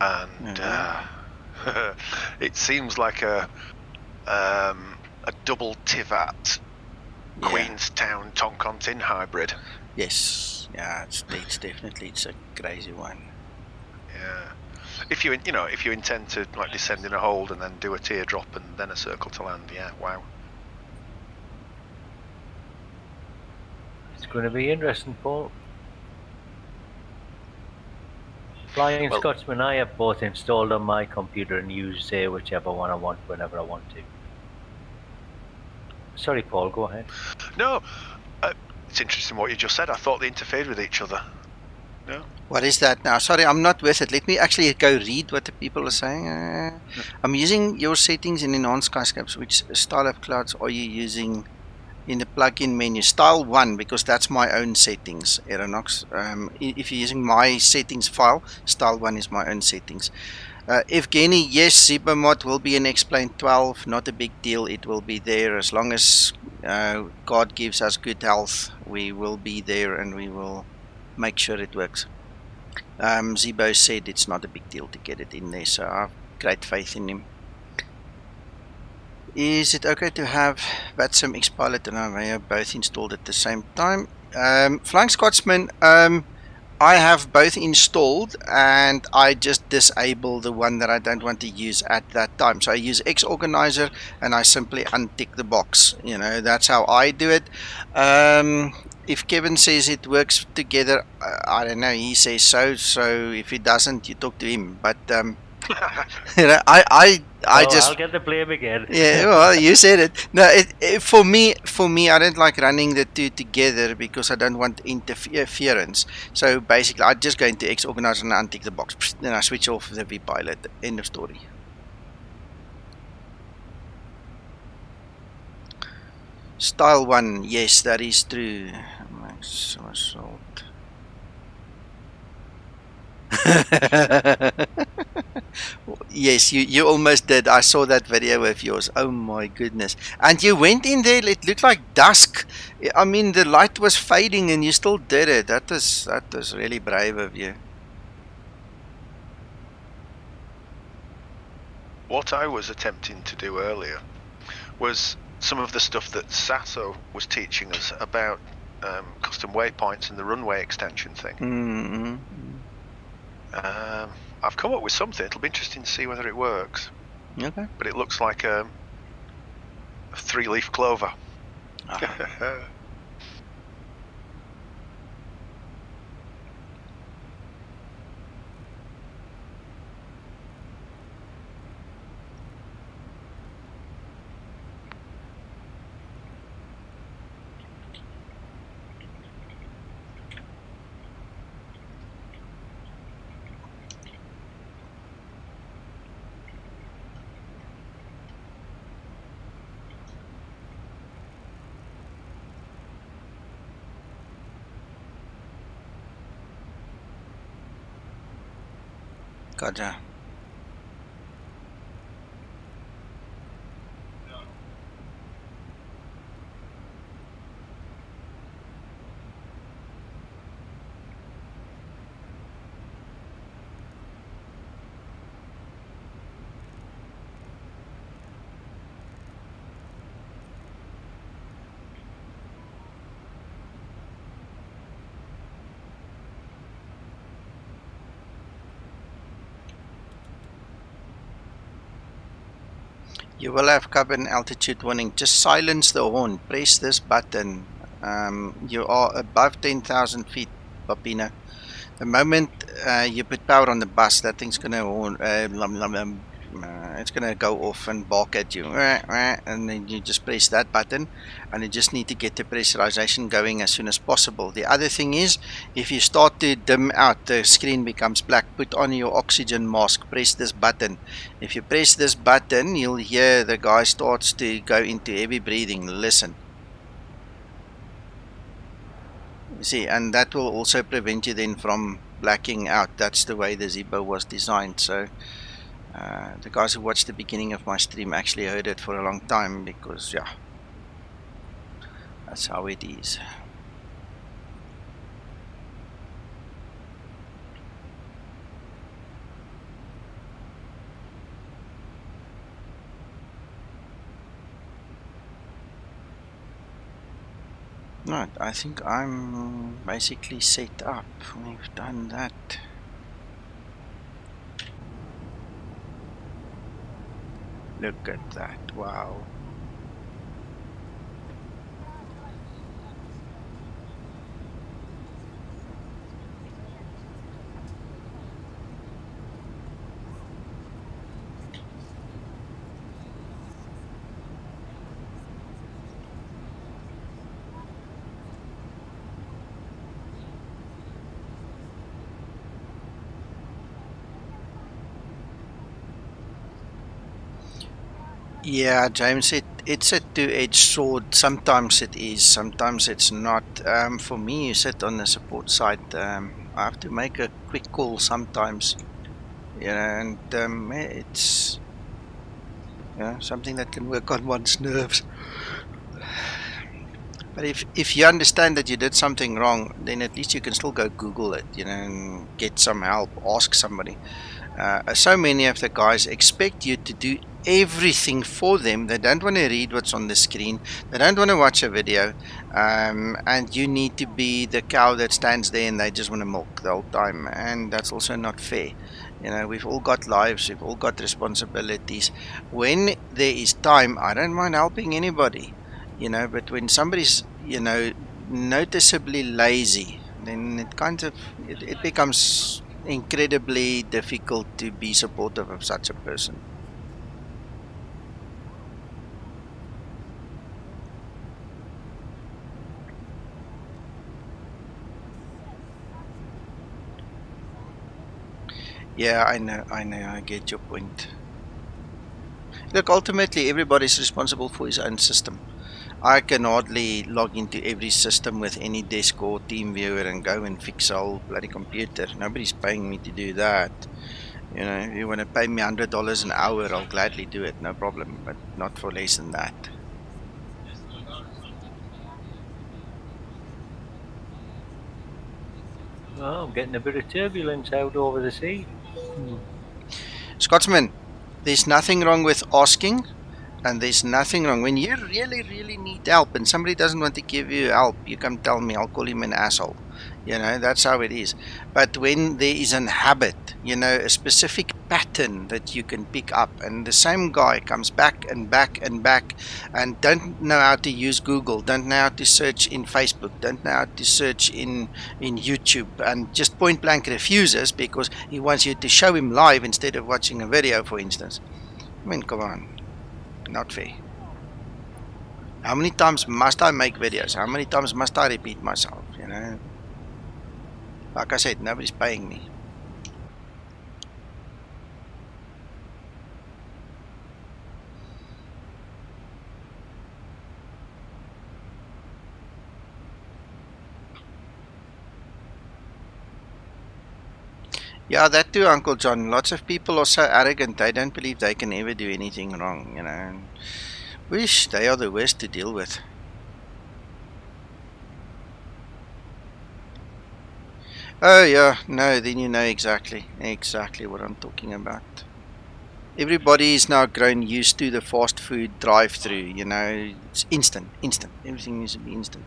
[SPEAKER 10] and it seems like a double Tivat Queenstown Toncontin hybrid.
[SPEAKER 1] Yes, yeah, it's definitely a crazy one.
[SPEAKER 10] Yeah, if you intend to like descend in a hold and then do a teardrop and then a circle to land, yeah, wow.
[SPEAKER 4] It's going to be interesting, Paul. Flying Scotsman, I have both installed on my computer and use whichever one I want whenever I want to. Sorry, Paul, go ahead.
[SPEAKER 10] No, it's interesting what you just said. I thought they interfered with each other. No.
[SPEAKER 1] What is that now? Sorry, I'm not with it. Let me actually go read what the people are saying. I'm using your settings in Enhanced SkyScapes. Which style of clouds are you using in the plugin menu? Style 1, because that's my own settings, Aeronox. If you're using my settings file, style 1 is my own settings. Evgeny, yes, Zibo mod will be in Explain 12. Not a big deal. It will be there as long as God gives us good health. We will be there and we will make sure it works. Zibo said it's not a big deal to get it in there, so I have great faith in him. Is it okay to have VATSIM, Xpilot and Avaya both installed at the same time? Flying Scotsman, I have both installed and I just disable the one that I don't want to use at that time. So I use Xorganizer and I simply untick the box. You know, that's how I do it. If Kevin says it works together, I don't know, he says so. So if it doesn't, you talk to him. But you know,
[SPEAKER 4] I'll get the blame again.
[SPEAKER 1] Yeah, well, you said it. No, for me, I don't like running the two together because I don't want interference. So basically, I just go into Xorganizer and untick the box. Then I switch off the vPilot. End of story. Style 1, yes, that is true. Somersault. Yes, you almost did. I saw that video of yours. Oh my goodness. And you went in there, it looked like dusk. I mean, the light was fading and you still did it. That was really brave of you.
[SPEAKER 10] What I was attempting to do earlier was some of the stuff that Sasso was teaching us about custom waypoints and the runway extension thing. I've come up with something. It'll be interesting to see whether it works.
[SPEAKER 1] Okay.
[SPEAKER 10] But it looks like a 3-leaf clover.
[SPEAKER 1] Gotcha. You will have cabin altitude warning. Just silence the horn. Press this button. You are above 10,000 feet, Papina. The moment you put power on the bus, that thing's gonna horn. It's gonna go off and bark at you, and then you just press that button, and you just need to get the pressurization going as soon as possible. The other thing is, if you start to dim out, the screen becomes black. Put on your oxygen mask. Press this button. If you press this button, you'll hear the guy starts to go into heavy breathing. Listen. You see, and that will also prevent you then from blacking out. That's the way the Zibo was designed. So the guys who watched the beginning of my stream actually heard it for a long time because, yeah, that's how it is. Right, I think I'm basically set up. We've done that. Look at that, wow. Yeah, James, it's a two-edged sword. Sometimes it is, sometimes it's not. For me, you sit on the support side. I have to make a quick call sometimes, and it's something that can work on one's nerves. But if you understand that you did something wrong, then at least you can still go Google it, and get some help, ask somebody. So many of the guys expect you to do everything for them. They don't want to read what's on the screen. They don't want to watch a video. And you need to be the cow that stands there and they just want to milk the whole time. And that's also not fair. We've all got lives. We've all got responsibilities. When there is time, I don't mind helping anybody. But when somebody's, noticeably lazy, then it becomes incredibly difficult to be supportive of such a person. Yeah, I know, I get your point. Look, ultimately everybody's responsible for his own system. I can hardly log into every system with any desk or team viewer and go and fix a whole bloody computer. Nobody's paying me to do that. If you want to pay me $100 an hour, I'll gladly do it, no problem, but not for less than that.
[SPEAKER 4] Oh, I'm getting a bit of turbulence out over the sea.
[SPEAKER 1] Scotsman, there's nothing wrong with asking, and there's nothing wrong. When you really, really need help and somebody doesn't want to give you help, you come tell me, I'll call him an asshole. That's how it is. But when there is an habit, a specific pattern that you can pick up, and the same guy comes back and back and back and don't know how to use Google, don't know how to search in Facebook, don't know how to search in YouTube, and just point blank refuses because he wants you to show him live instead of watching a video, for instance. I mean, come on. Not fair. How many times must I make videos? How many times must I repeat myself? Like I said, nobody's paying me. Yeah, that too, Uncle John. Lots of people are so arrogant, they don't believe they can ever do anything wrong, Wish they are the worst to deal with. Oh yeah, no, then you know exactly what I'm talking about. Everybody is now grown used to the fast food drive-through, it's instant. Everything needs to be instant.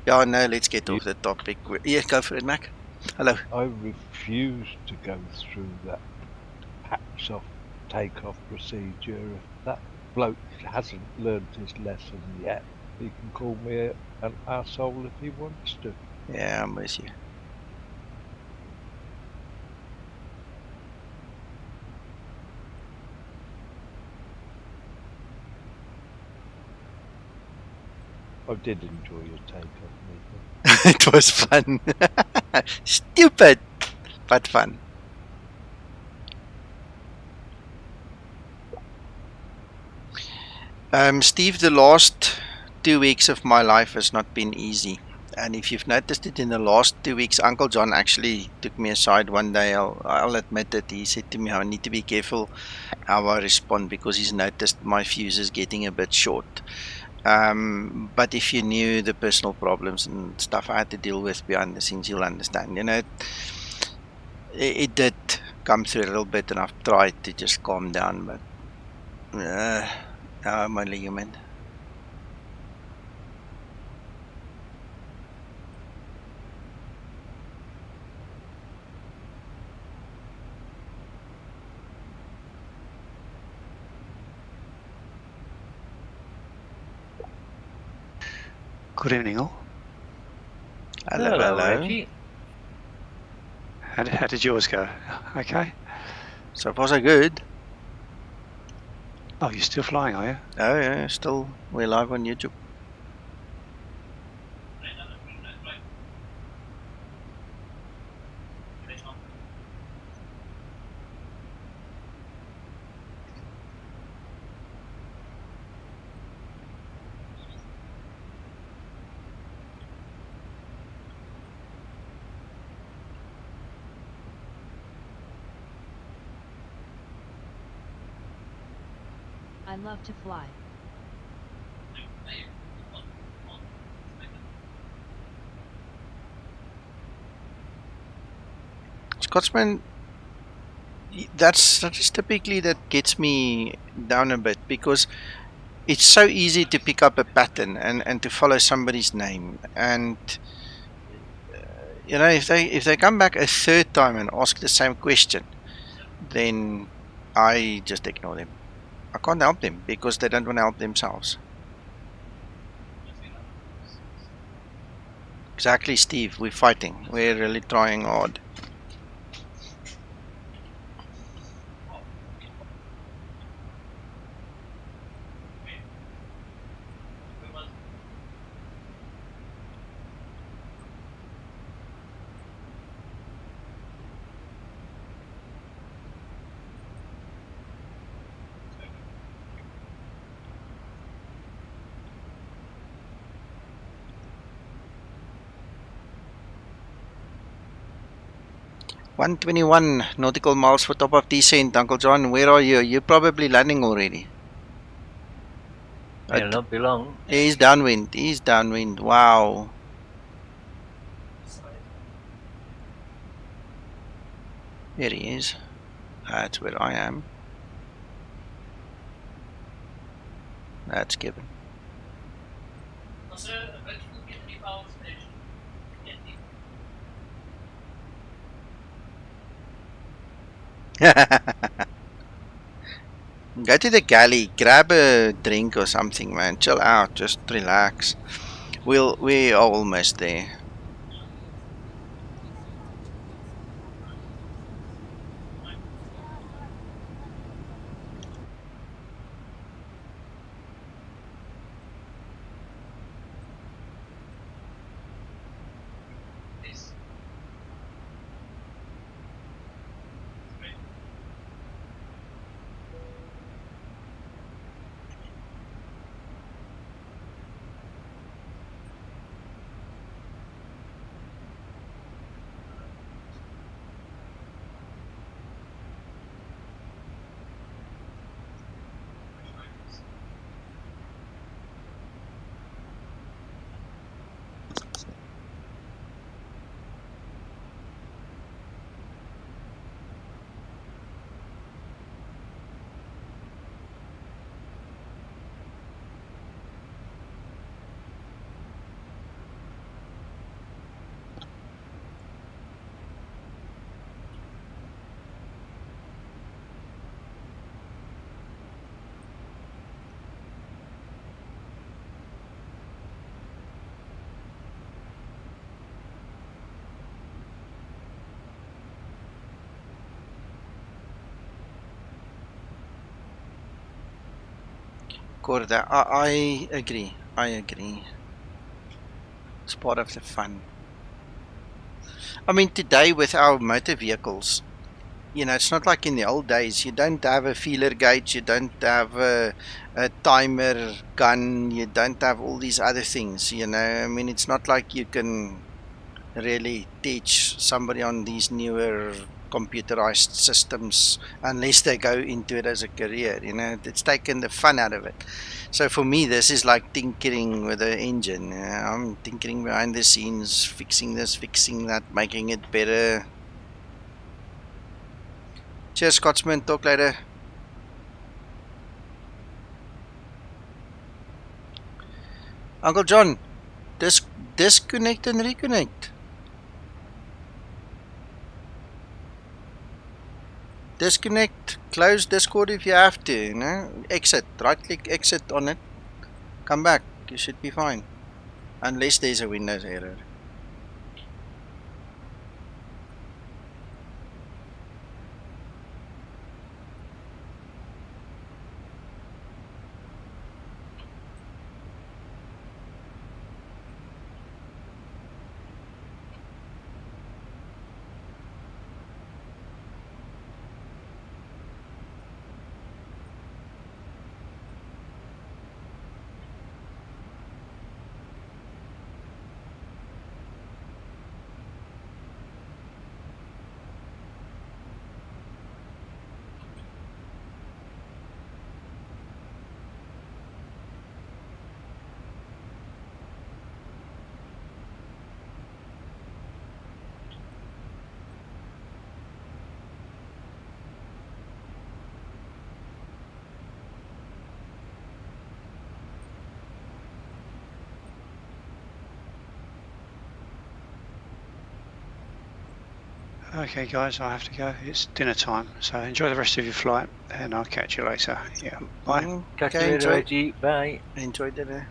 [SPEAKER 1] Yeah, no, let's get off the topic. Yeah, go for it, Mac. Hello.
[SPEAKER 11] I refuse to go through that patch off takeoff procedure. If that bloke hasn't learned his lesson yet, he can call me an asshole if he wants to.
[SPEAKER 1] Yeah, I'm with you.
[SPEAKER 11] I did enjoy your takeoff meeting.
[SPEAKER 1] It was fun. Stupid, but fun. Steve, the last 2 weeks of my life has not been easy. And if you've noticed it in the last 2 weeks, Uncle John actually took me aside one day. I'll admit it. He said to me, I need to be careful how I respond because he's noticed my fuse is getting a bit short. But if you knew the personal problems and stuff I had to deal with behind the scenes, you'll understand. You know, it did come through a little bit, and I've tried to just calm down, but I'm only human.
[SPEAKER 12] Good evening, all.
[SPEAKER 1] Hello.
[SPEAKER 4] Reggie.
[SPEAKER 12] How did yours go? Okay.
[SPEAKER 1] So far so good.
[SPEAKER 12] Oh, you're still flying, are you?
[SPEAKER 1] Oh yeah, still we're live on YouTube.
[SPEAKER 6] I love to fly.
[SPEAKER 1] Scotsman, that is typically that gets me down a bit because it's so easy to pick up a pattern and to follow somebody's name, and you know, if they come back a third time and ask the same question, then I just ignore them. I can't help them because they don't want to help themselves. Exactly, Steve. We're fighting. We're really trying hard. "121 nautical miles for top of descent, Uncle John. Where are you? You're probably landing already."
[SPEAKER 4] It'll not be long.
[SPEAKER 1] He's downwind. He's downwind. Wow. There he is. That's where I am. That's given. Go to the galley, grab a drink or something, man. Chill out, just relax. We are almost there. record that. I agree. I agree. It's part of the fun. I mean, today with our motor vehicles, you know, it's not like in the old days. You don't have a feeler gauge, you don't have a timer gun, you don't have all these other things, you know. I mean, it's not like you can really teach somebody on these newer computerized systems unless they go into it as a career, you know. It's taken the fun out of it. So for me, this is like tinkering with the engine. I'm tinkering behind the scenes, fixing this, fixing that, making it better. Cheers, Scotsman. Talk later. Uncle John, disconnect and reconnect. Disconnect, close Discord if you have to, you know. Exit, right click, exit on it. Come back, you should be fine. Unless there's a Windows error.
[SPEAKER 12] Okay, guys, I have to go. It's dinner time, so enjoy the rest of your flight, and I'll catch you later. Yeah, bye.
[SPEAKER 4] Catch you
[SPEAKER 1] Okay,
[SPEAKER 4] later, Reggie. Bye.
[SPEAKER 1] Enjoy dinner.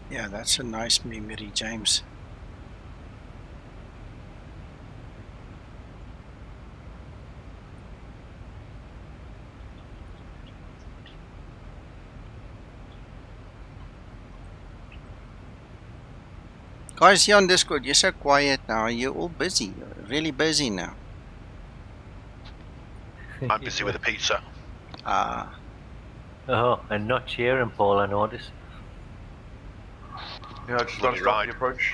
[SPEAKER 1] Yeah, that's a nice memory, James. Guys, here on Discord, you're so quiet now. You're all busy. You're really busy now.
[SPEAKER 10] I'm busy with a pizza.
[SPEAKER 1] Ah.
[SPEAKER 4] Oh, and not cheering, Paul, I notice.
[SPEAKER 3] Yeah, just don't stop the approach.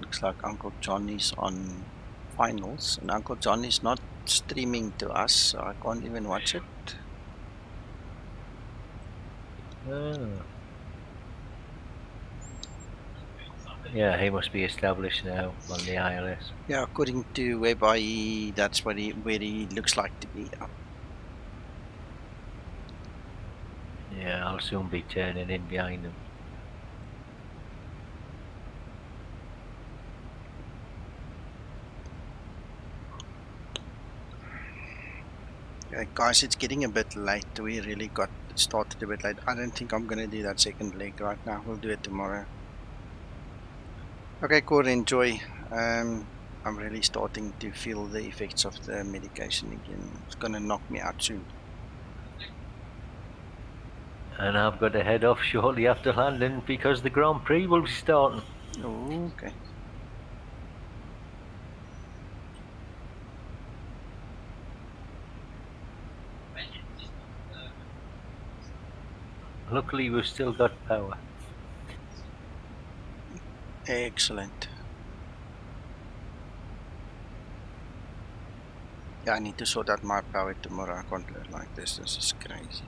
[SPEAKER 1] Looks like Uncle Johnny's on finals, and Uncle John is not streaming to us, so I can't even watch it.
[SPEAKER 4] Oh. Yeah, he must be established now on the ILS.
[SPEAKER 1] Yeah, according to WebIE, that's where he looks like to be.
[SPEAKER 4] Yeah, I'll soon be turning in behind him.
[SPEAKER 1] Guys, it's getting a bit late. We really got started a bit late. I don't think I'm going to do that second leg right now. We'll do it tomorrow. Okay, Corey, enjoy. I'm really starting to feel the effects of the medication again. It's going to knock me out soon.
[SPEAKER 4] And I've got to head off shortly after landing because the Grand Prix will be starting.
[SPEAKER 1] Oh, okay.
[SPEAKER 4] Luckily, we've still got power.
[SPEAKER 1] Excellent. Yeah, I need to sort out my power tomorrow. I can't live like this. This is crazy.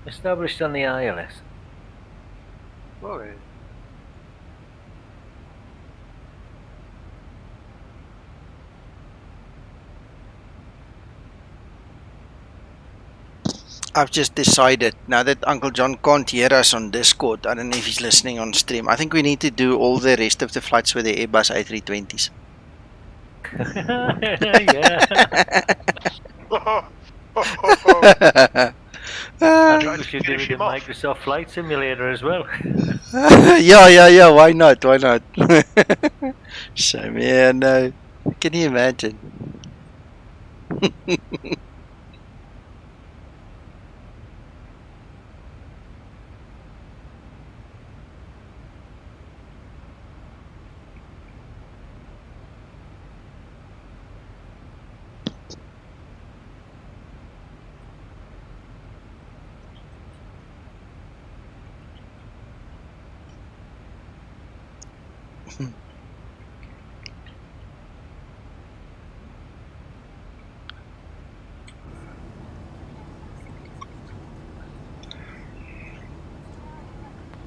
[SPEAKER 4] Established on the ILS.
[SPEAKER 1] Boy. I've just decided, now that Uncle John can't hear us on Discord, I don't know if he's listening on stream, I think we need to do all the rest of the flights with the Airbus A320s.
[SPEAKER 4] I think we should do it in Microsoft Flight Simulator as well.
[SPEAKER 1] Yeah, why not? So, man, no. Can you imagine?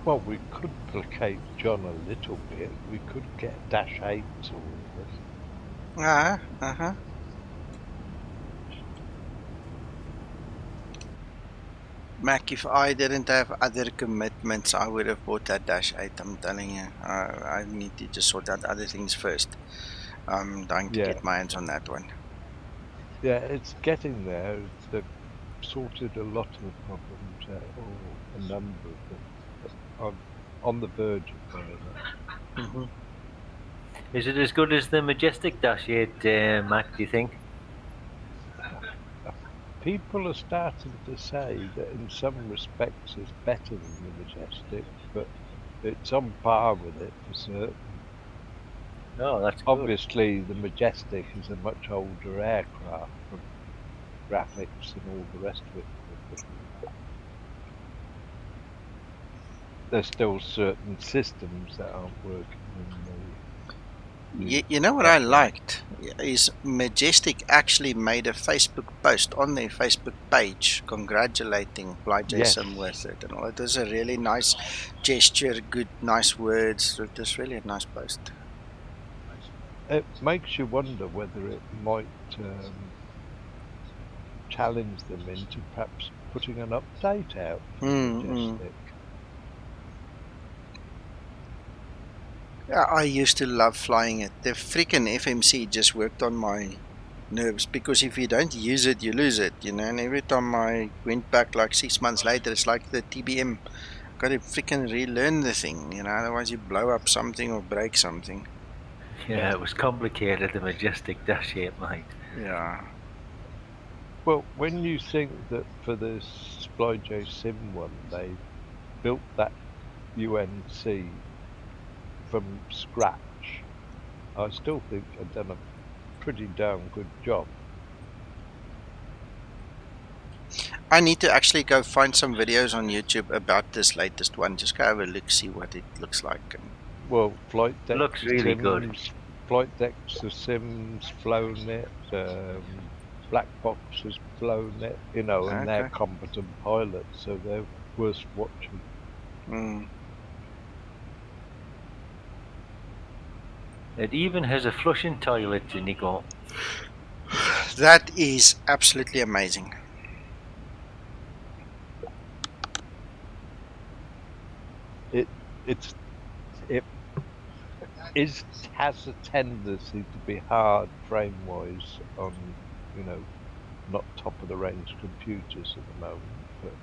[SPEAKER 11] Well, we could placate John a little bit. We could get -8 to all this.
[SPEAKER 1] Mac, if I didn't have other commitments, I would have bought that -8. I'm telling you, I need to just sort out other things first. I'm dying to get my hands on that one.
[SPEAKER 11] Yeah, it's getting there. They've sorted a lot of the problems out, or a number of them. On the verge of going up.
[SPEAKER 4] Is it as good as the Majestic -8, Mac, do you think?
[SPEAKER 11] People are starting to say that in some respects it's better than the Majestic, but it's on par with it for certain.
[SPEAKER 4] Oh, that's good.
[SPEAKER 11] Obviously, the Majestic is a much older aircraft from graphics and all the rest of it. There's still certain systems that aren't working in the...
[SPEAKER 1] You know what I liked is Majestic actually made a Facebook post on their Facebook page congratulating FlyJSim with it and all. It was a really nice gesture, good, nice words. It was really a nice post.
[SPEAKER 11] It makes you wonder whether it might challenge them into perhaps putting an update out for Majestic.
[SPEAKER 1] Yeah, I used to love flying it. The freaking FMC just worked on my nerves, because if you don't use it, you lose it, you know. And every time I went back like 6 months later, it's like the TBM. Got to freaking relearn the thing, you know. Otherwise, you blow up something or break something.
[SPEAKER 4] Yeah, it was complicated, the majestic dash 8, mate.
[SPEAKER 1] Yeah.
[SPEAKER 11] Well, when you think that for the SPJC Sim one, they built that UNC from scratch, I still think they've done a pretty damn good job.
[SPEAKER 1] I need to actually go find some videos on YouTube about this latest one. Just go have a look, see what it looks like. And
[SPEAKER 11] well, flight decks,
[SPEAKER 4] looks really good.
[SPEAKER 11] Flight decks, the Sims flown it. Black Box has flown it, you know, and they're competent pilots, so they're worth watching.
[SPEAKER 4] It even has a flushing toilet, Nico.
[SPEAKER 1] That is absolutely amazing.
[SPEAKER 11] It has a tendency to be hard frame-wise on, you know, not top-of-the-range computers at the moment, but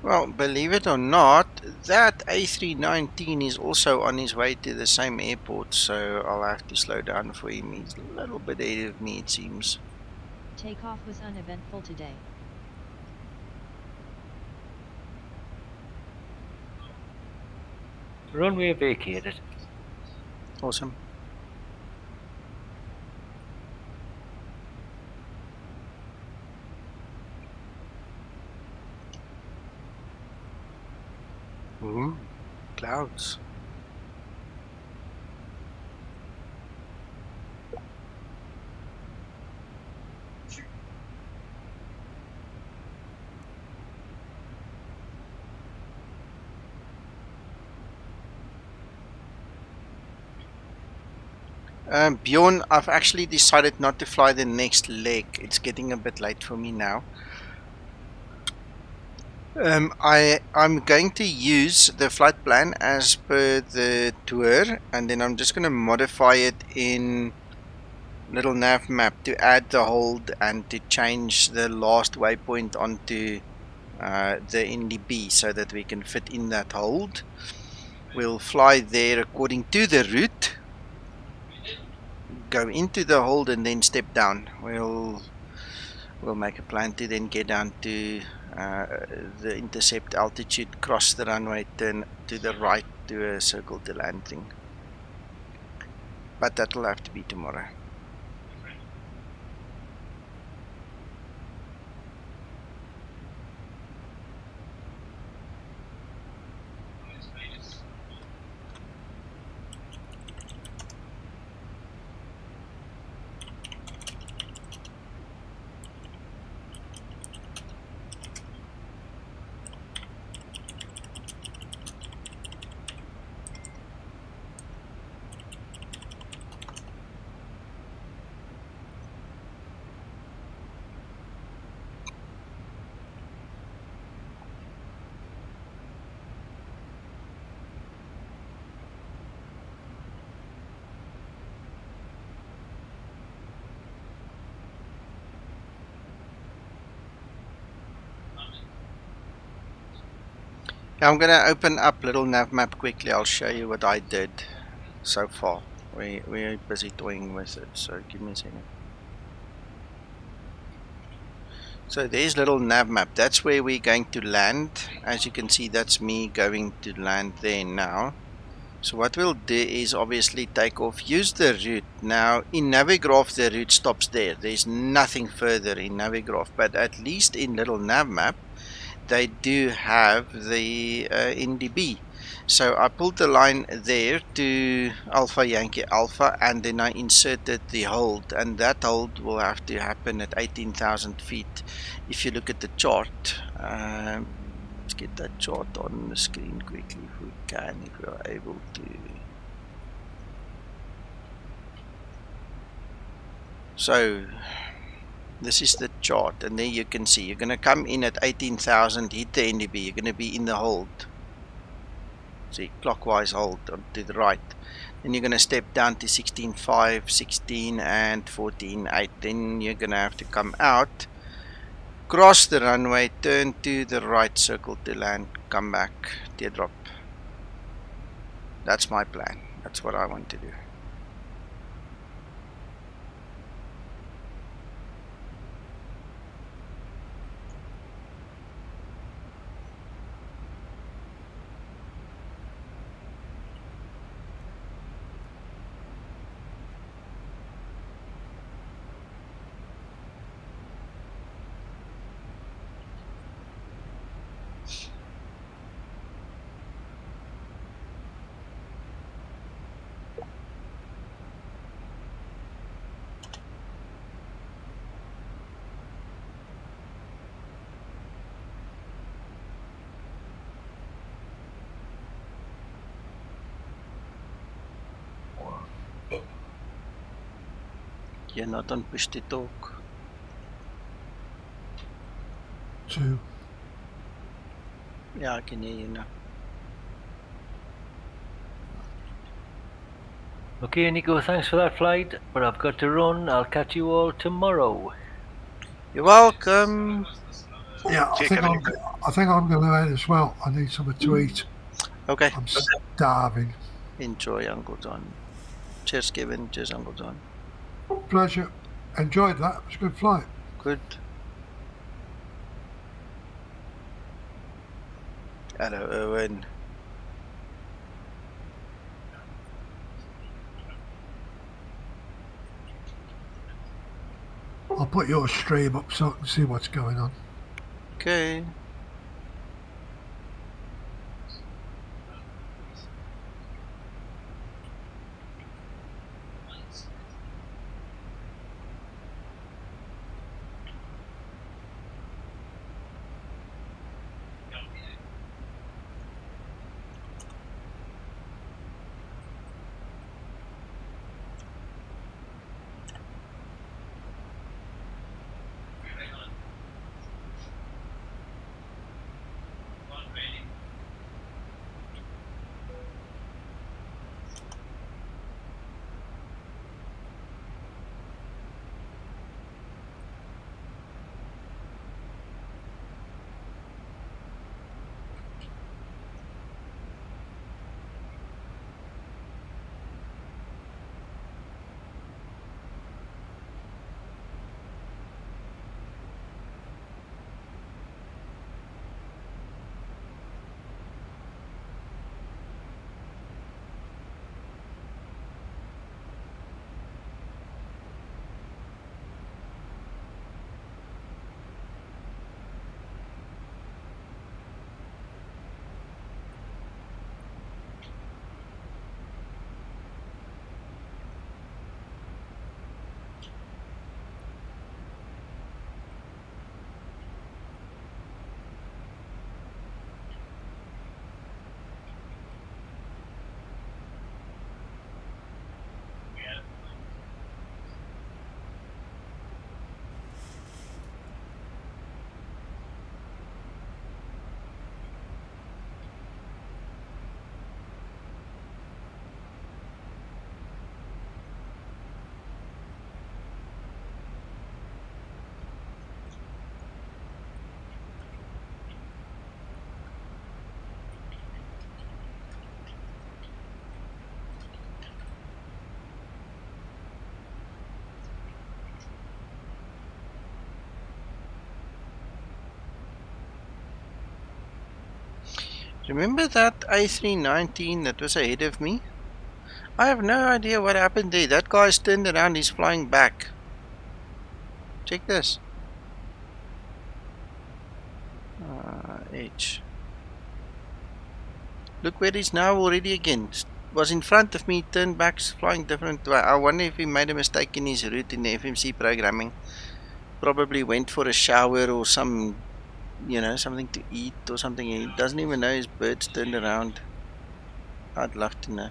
[SPEAKER 1] well, believe it or not, that A319 is also on his way to the same airport, so I'll have to slow down for him. He's a little bit ahead of me, it seems.
[SPEAKER 6] Takeoff was uneventful today.
[SPEAKER 4] Runway vacated.
[SPEAKER 1] Awesome. Ooh, clouds. Bjorn, I've actually decided not to fly the next leg. It's getting a bit late for me now. I'm going to use the flight plan as per the tour, and then I'm just going to modify it in little Nav Map to add the hold and to change the last waypoint onto the NDB so that we can fit in that hold. We'll fly there according to the route, go into the hold and then step down. We'll make a plan to then get down to the intercept altitude, cross the runway, turn to the right to a circle to land thing. But that will have to be tomorrow. I'm going to open up little Nav Map quickly. I'll show you what I did so far. We're busy toying with it, so give me a second. So there's little Nav Map. That's where we're going to land. As you can see, that's me going to land there now. So what we'll do is obviously take off, use the route. Now in Navigraph the route stops there. There's nothing further in Navigraph, but at least in little Nav Map they do have the NDB. So I pulled the line there to Alpha Yankee Alpha, and then I inserted the hold, and that hold will have to happen at 18,000 feet. If you look at the chart, let's get that chart on the screen quickly if we can, if we are able to. So this is the chart, and there you can see you're going to come in at 18,000, hit the NDB, you're going to be in the hold. See, clockwise hold to the right. Then you're going to step down to 16.5, 16 and 14.8. Then you're going to have to come out, cross the runway, turn to the right, circle to land, come back, teardrop. That's my plan. That's what I want to do. You're not on push to talk.
[SPEAKER 2] 2.
[SPEAKER 1] Yeah, I can hear you now.
[SPEAKER 4] Okay, Nico, thanks for that flight, but I've got to run. I'll catch you all tomorrow.
[SPEAKER 1] You're welcome.
[SPEAKER 2] Yeah, I think I'm going to head as well. I need something to eat.
[SPEAKER 1] Okay.
[SPEAKER 2] I'm starving.
[SPEAKER 1] Enjoy, Uncle John. Cheers, Kevin. Cheers, Uncle John.
[SPEAKER 2] Pleasure. Enjoyed that. It was a good flight.
[SPEAKER 1] Good. Hello, Owen.
[SPEAKER 2] I'll put your stream up so I can see what's going on.
[SPEAKER 1] Okay. Remember that A319 that was ahead of me? I have no idea what happened there. That guy's turned around, he's flying back. Check this. H. Look where he's now already again. Was in front of me, turned back, flying different way. I wonder if he made a mistake in his route in the FMC programming. Probably went for a shower or some, something to eat or something. He doesn't even know his bird's turned around. I'd love to know.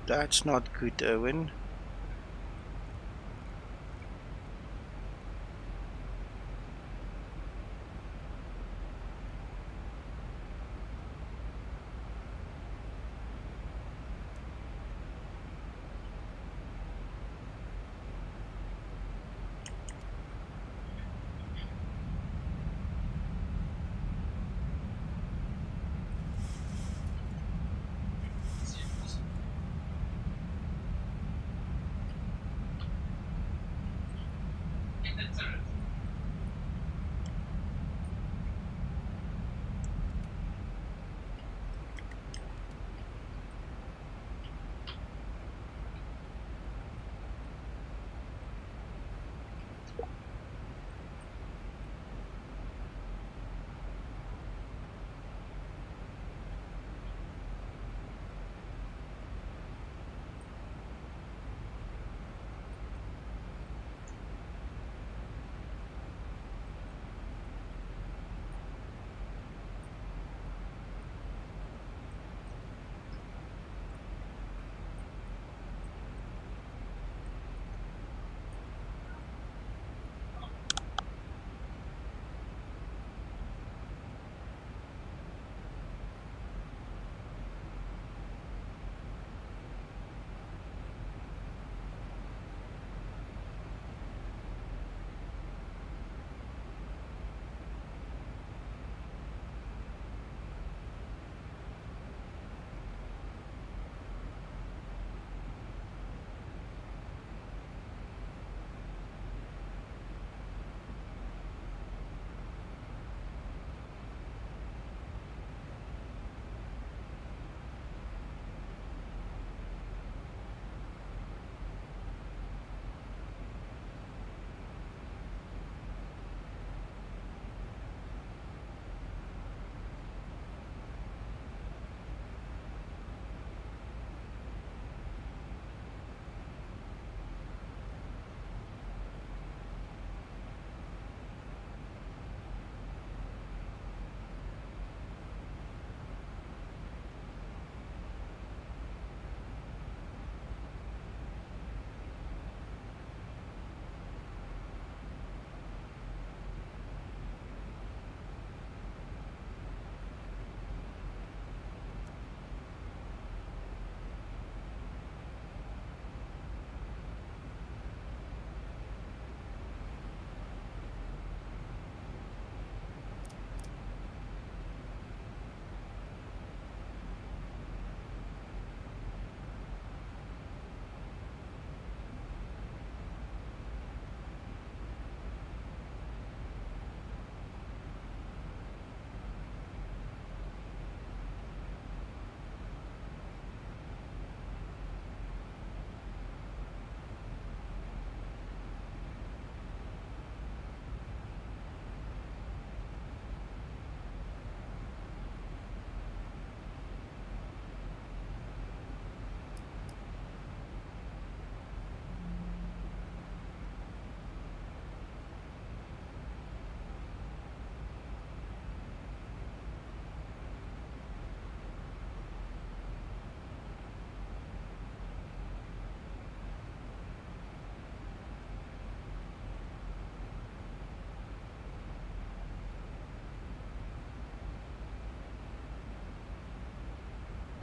[SPEAKER 1] That's not good, Owen.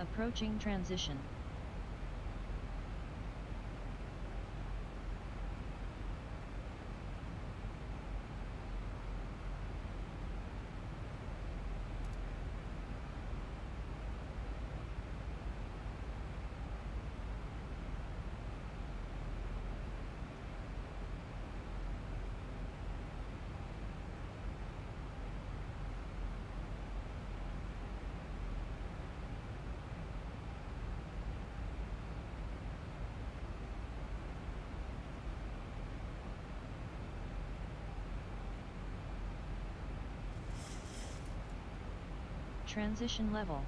[SPEAKER 6] Approaching transition. Transition level.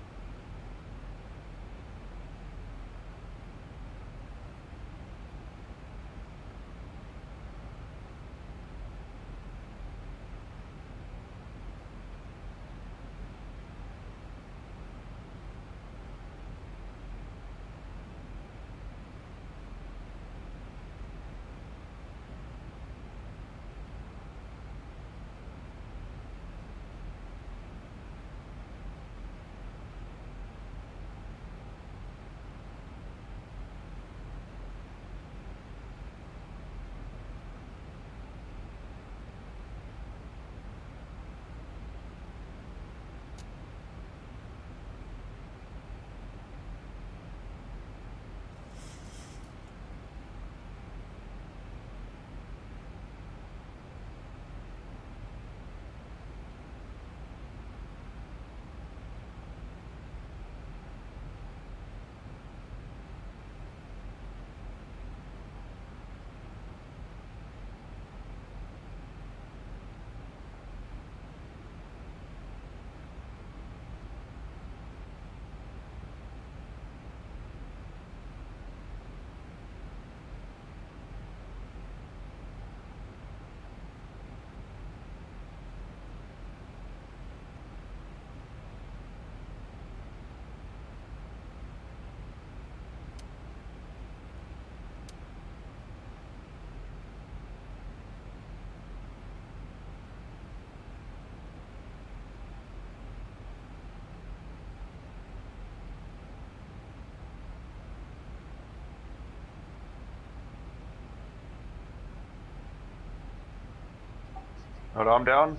[SPEAKER 3] Alarm down.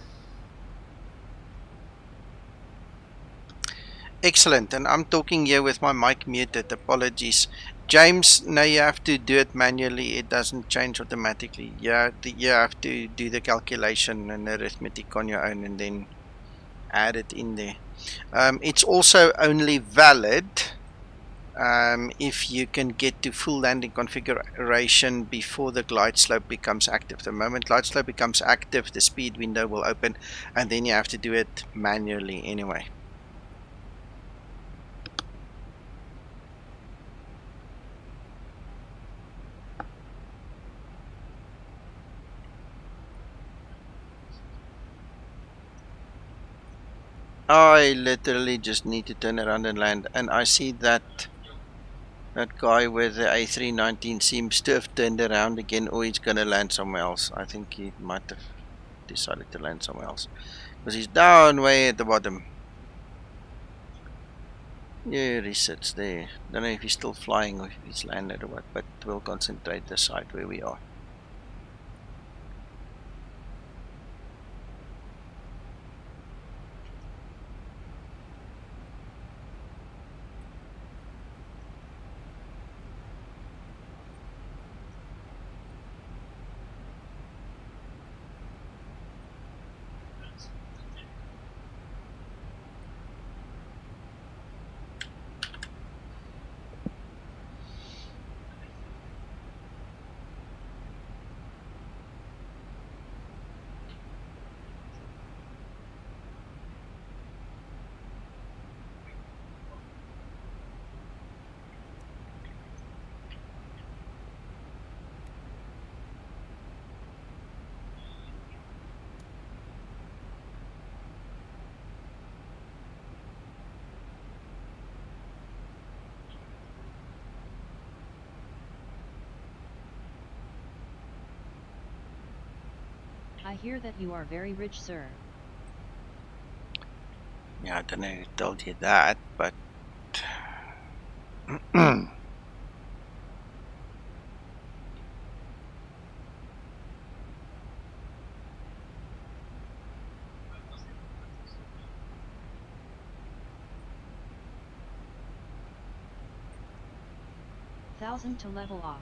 [SPEAKER 1] Excellent, and I'm talking here with my mic muted. Apologies. James, now you have to do it manually. It doesn't change automatically. You have to do the calculation and arithmetic on your own and then add it in there. It's also only valid if you can get to full landing configuration before the glide slope becomes active. The moment glide slope becomes active, the speed window will open, and then you have to do it manually anyway. I literally just need to turn around and land, and I see that guy with the A319 seems to have turned around again, or he's gonna land somewhere else. I think he might have decided to land somewhere else because he's down way at the bottom. Yeah, he sits there. Don't know if he's still flying or if he's landed or what, but we'll concentrate the side where we are.
[SPEAKER 6] I hear that you are very rich, sir.
[SPEAKER 1] Yeah, I don't know who told you that, but
[SPEAKER 6] Thousand to level off.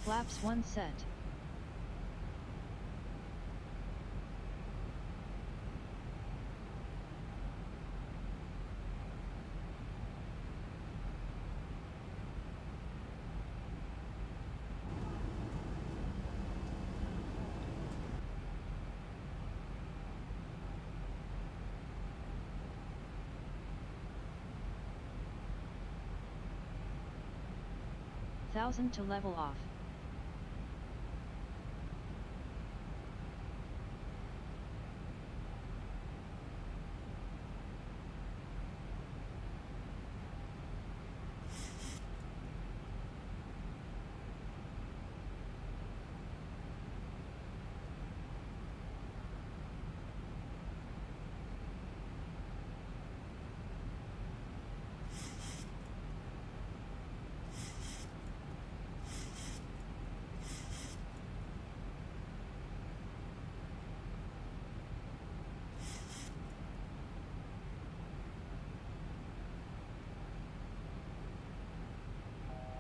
[SPEAKER 6] Flaps 1 set. Thousand to level off.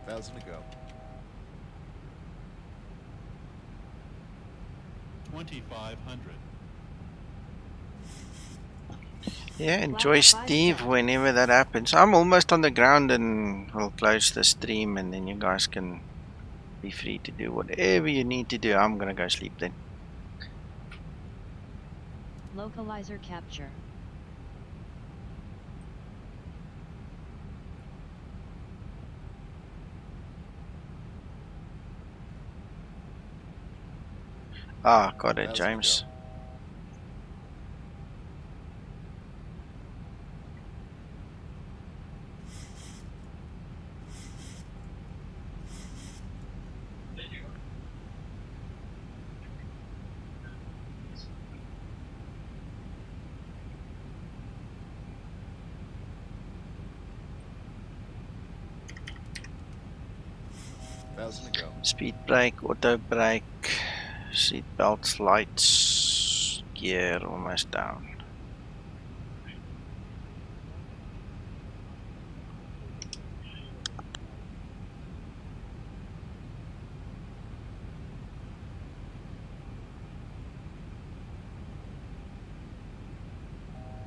[SPEAKER 13] Thousand to go.
[SPEAKER 14] 2,500.
[SPEAKER 1] Yeah, enjoy Steve whenever that happens. I'm almost on the ground and we'll close the stream and then you guys can be free to do whatever you need to do. I'm gonna go sleep then.
[SPEAKER 6] Localizer capture.
[SPEAKER 1] Ah, got it, James. Speed brake, auto brake, seat belts, lights, gear almost down.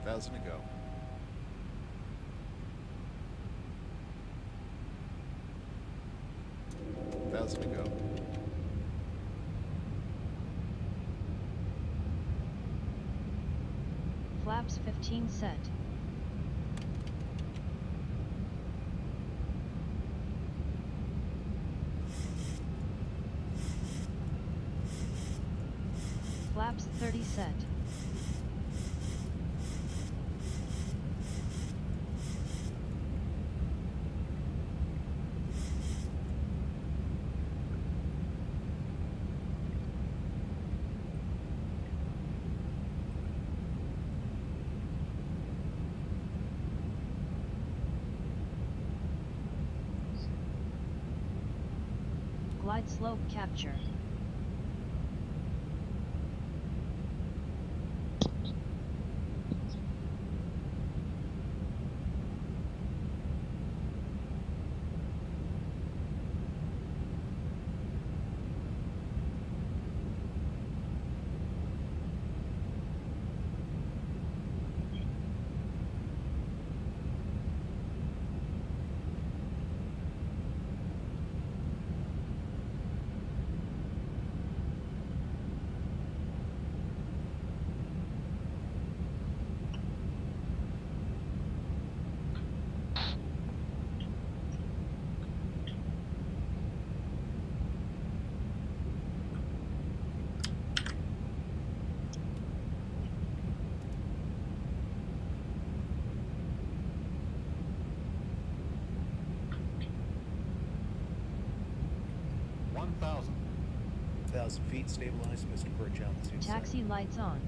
[SPEAKER 13] Thousand to go. Thousand to go.
[SPEAKER 6] Flaps 15 set. Flaps 30 set. Glide slope capture.
[SPEAKER 13] Feet stabilized, Mr. Perch altitude.
[SPEAKER 6] Taxi lights on.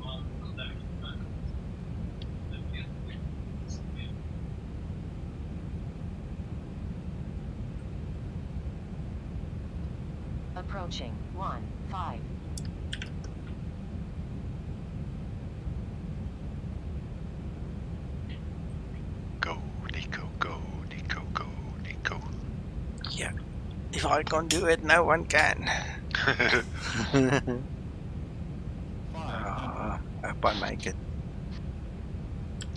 [SPEAKER 8] Approaching 1-5.
[SPEAKER 10] Go, Nico, go, Nico, go, Nico.
[SPEAKER 1] Yeah. If I can't do it, no one can. I hope I make it.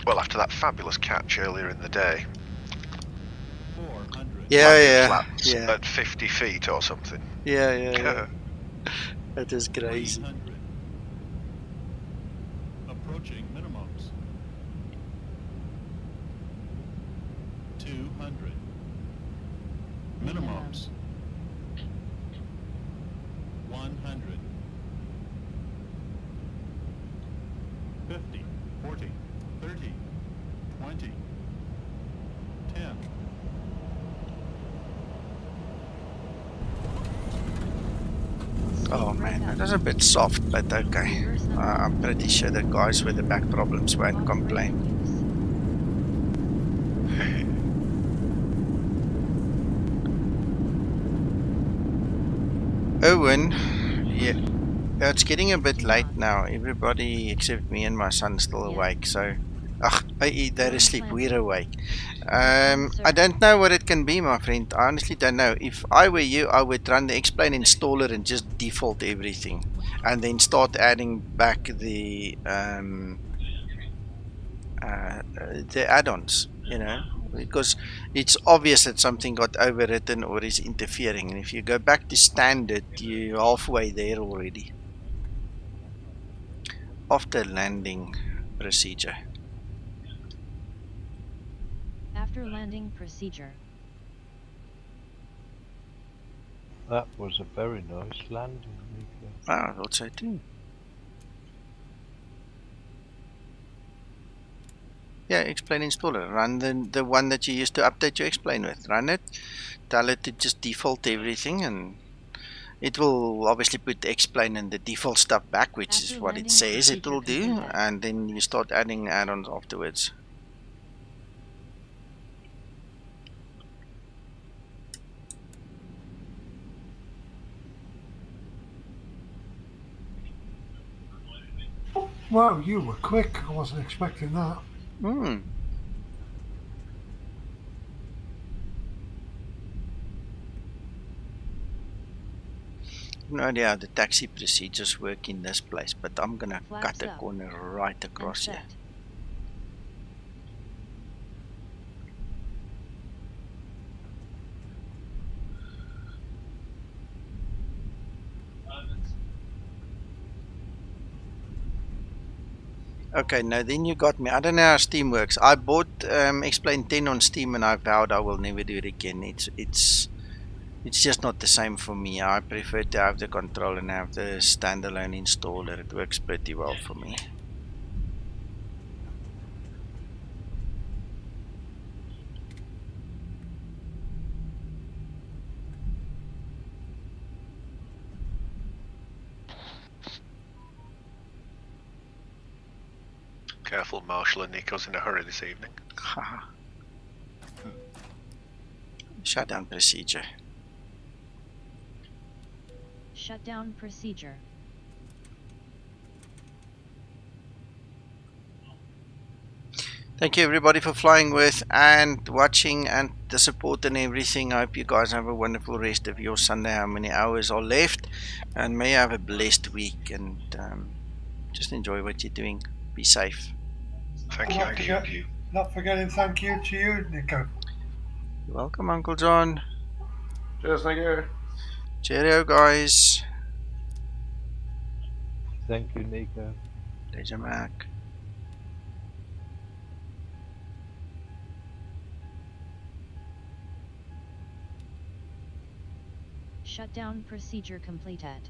[SPEAKER 10] Well, after that fabulous catch earlier in the day.
[SPEAKER 13] 400.
[SPEAKER 1] Yeah.
[SPEAKER 10] At 50 feet or something.
[SPEAKER 1] Yeah. That is crazy.
[SPEAKER 13] 300. Approaching minimums. 200. Minimums. 100. 50, 40, 30, 20, 10.
[SPEAKER 1] Oh man, that was a bit soft, but okay. I'm pretty sure the guys with the back problems won't complain. Owen, yeah, it's getting a bit late now. Everybody except me and my son still awake, so they're asleep, we're awake. I don't know what it can be, my friend. I honestly don't know. If I were you, I would run the X-Plane installer and just default everything, and then start adding back the the add-ons, you know, because it's obvious that something got overwritten or is interfering, and if you go back to standard, you're halfway there already. After landing procedure.
[SPEAKER 6] After landing procedure.
[SPEAKER 11] That was a very nice landing, Nico.
[SPEAKER 1] I thought so too. Yeah, explain installer. Run the one that you used to update your explain with. Run it. Tell it to just default everything, and it will obviously put the explain and the default stuff back, which
[SPEAKER 6] After
[SPEAKER 1] is what it
[SPEAKER 6] landing
[SPEAKER 1] says it will do,
[SPEAKER 6] completed.
[SPEAKER 1] and then you start adding add-ons afterwards.
[SPEAKER 2] Wow, you were quick. I wasn't expecting that.
[SPEAKER 1] No idea how the taxi procedures work in this place, but I'm gonna
[SPEAKER 6] Flaps
[SPEAKER 1] cut a
[SPEAKER 6] up
[SPEAKER 1] corner right across here.
[SPEAKER 6] set.
[SPEAKER 1] Okay, now then you got me. I don't know how Steam works. I bought Explain 10 on Steam, and I vowed I will never do it again. It's just not the same for me. I prefer to have the control and have the standalone installer. It works pretty well for me.
[SPEAKER 10] Careful, Marshall and Nico's in a hurry this evening.
[SPEAKER 1] Shutdown procedure.
[SPEAKER 6] Shutdown procedure.
[SPEAKER 1] Thank you everybody for flying with and watching and the support and everything. I hope you guys have a wonderful rest of your Sunday. How many hours are left? And may you have a blessed week, and just enjoy what you're doing. Be safe.
[SPEAKER 10] Thank you.
[SPEAKER 2] Not forgetting thank you to you, Nico.
[SPEAKER 1] You're welcome, Uncle John.
[SPEAKER 3] Cheers, thank you.
[SPEAKER 1] Cheerio, guys.
[SPEAKER 11] Thank you, Nico.
[SPEAKER 1] Pleasure, Mac.
[SPEAKER 6] Shutdown procedure completed.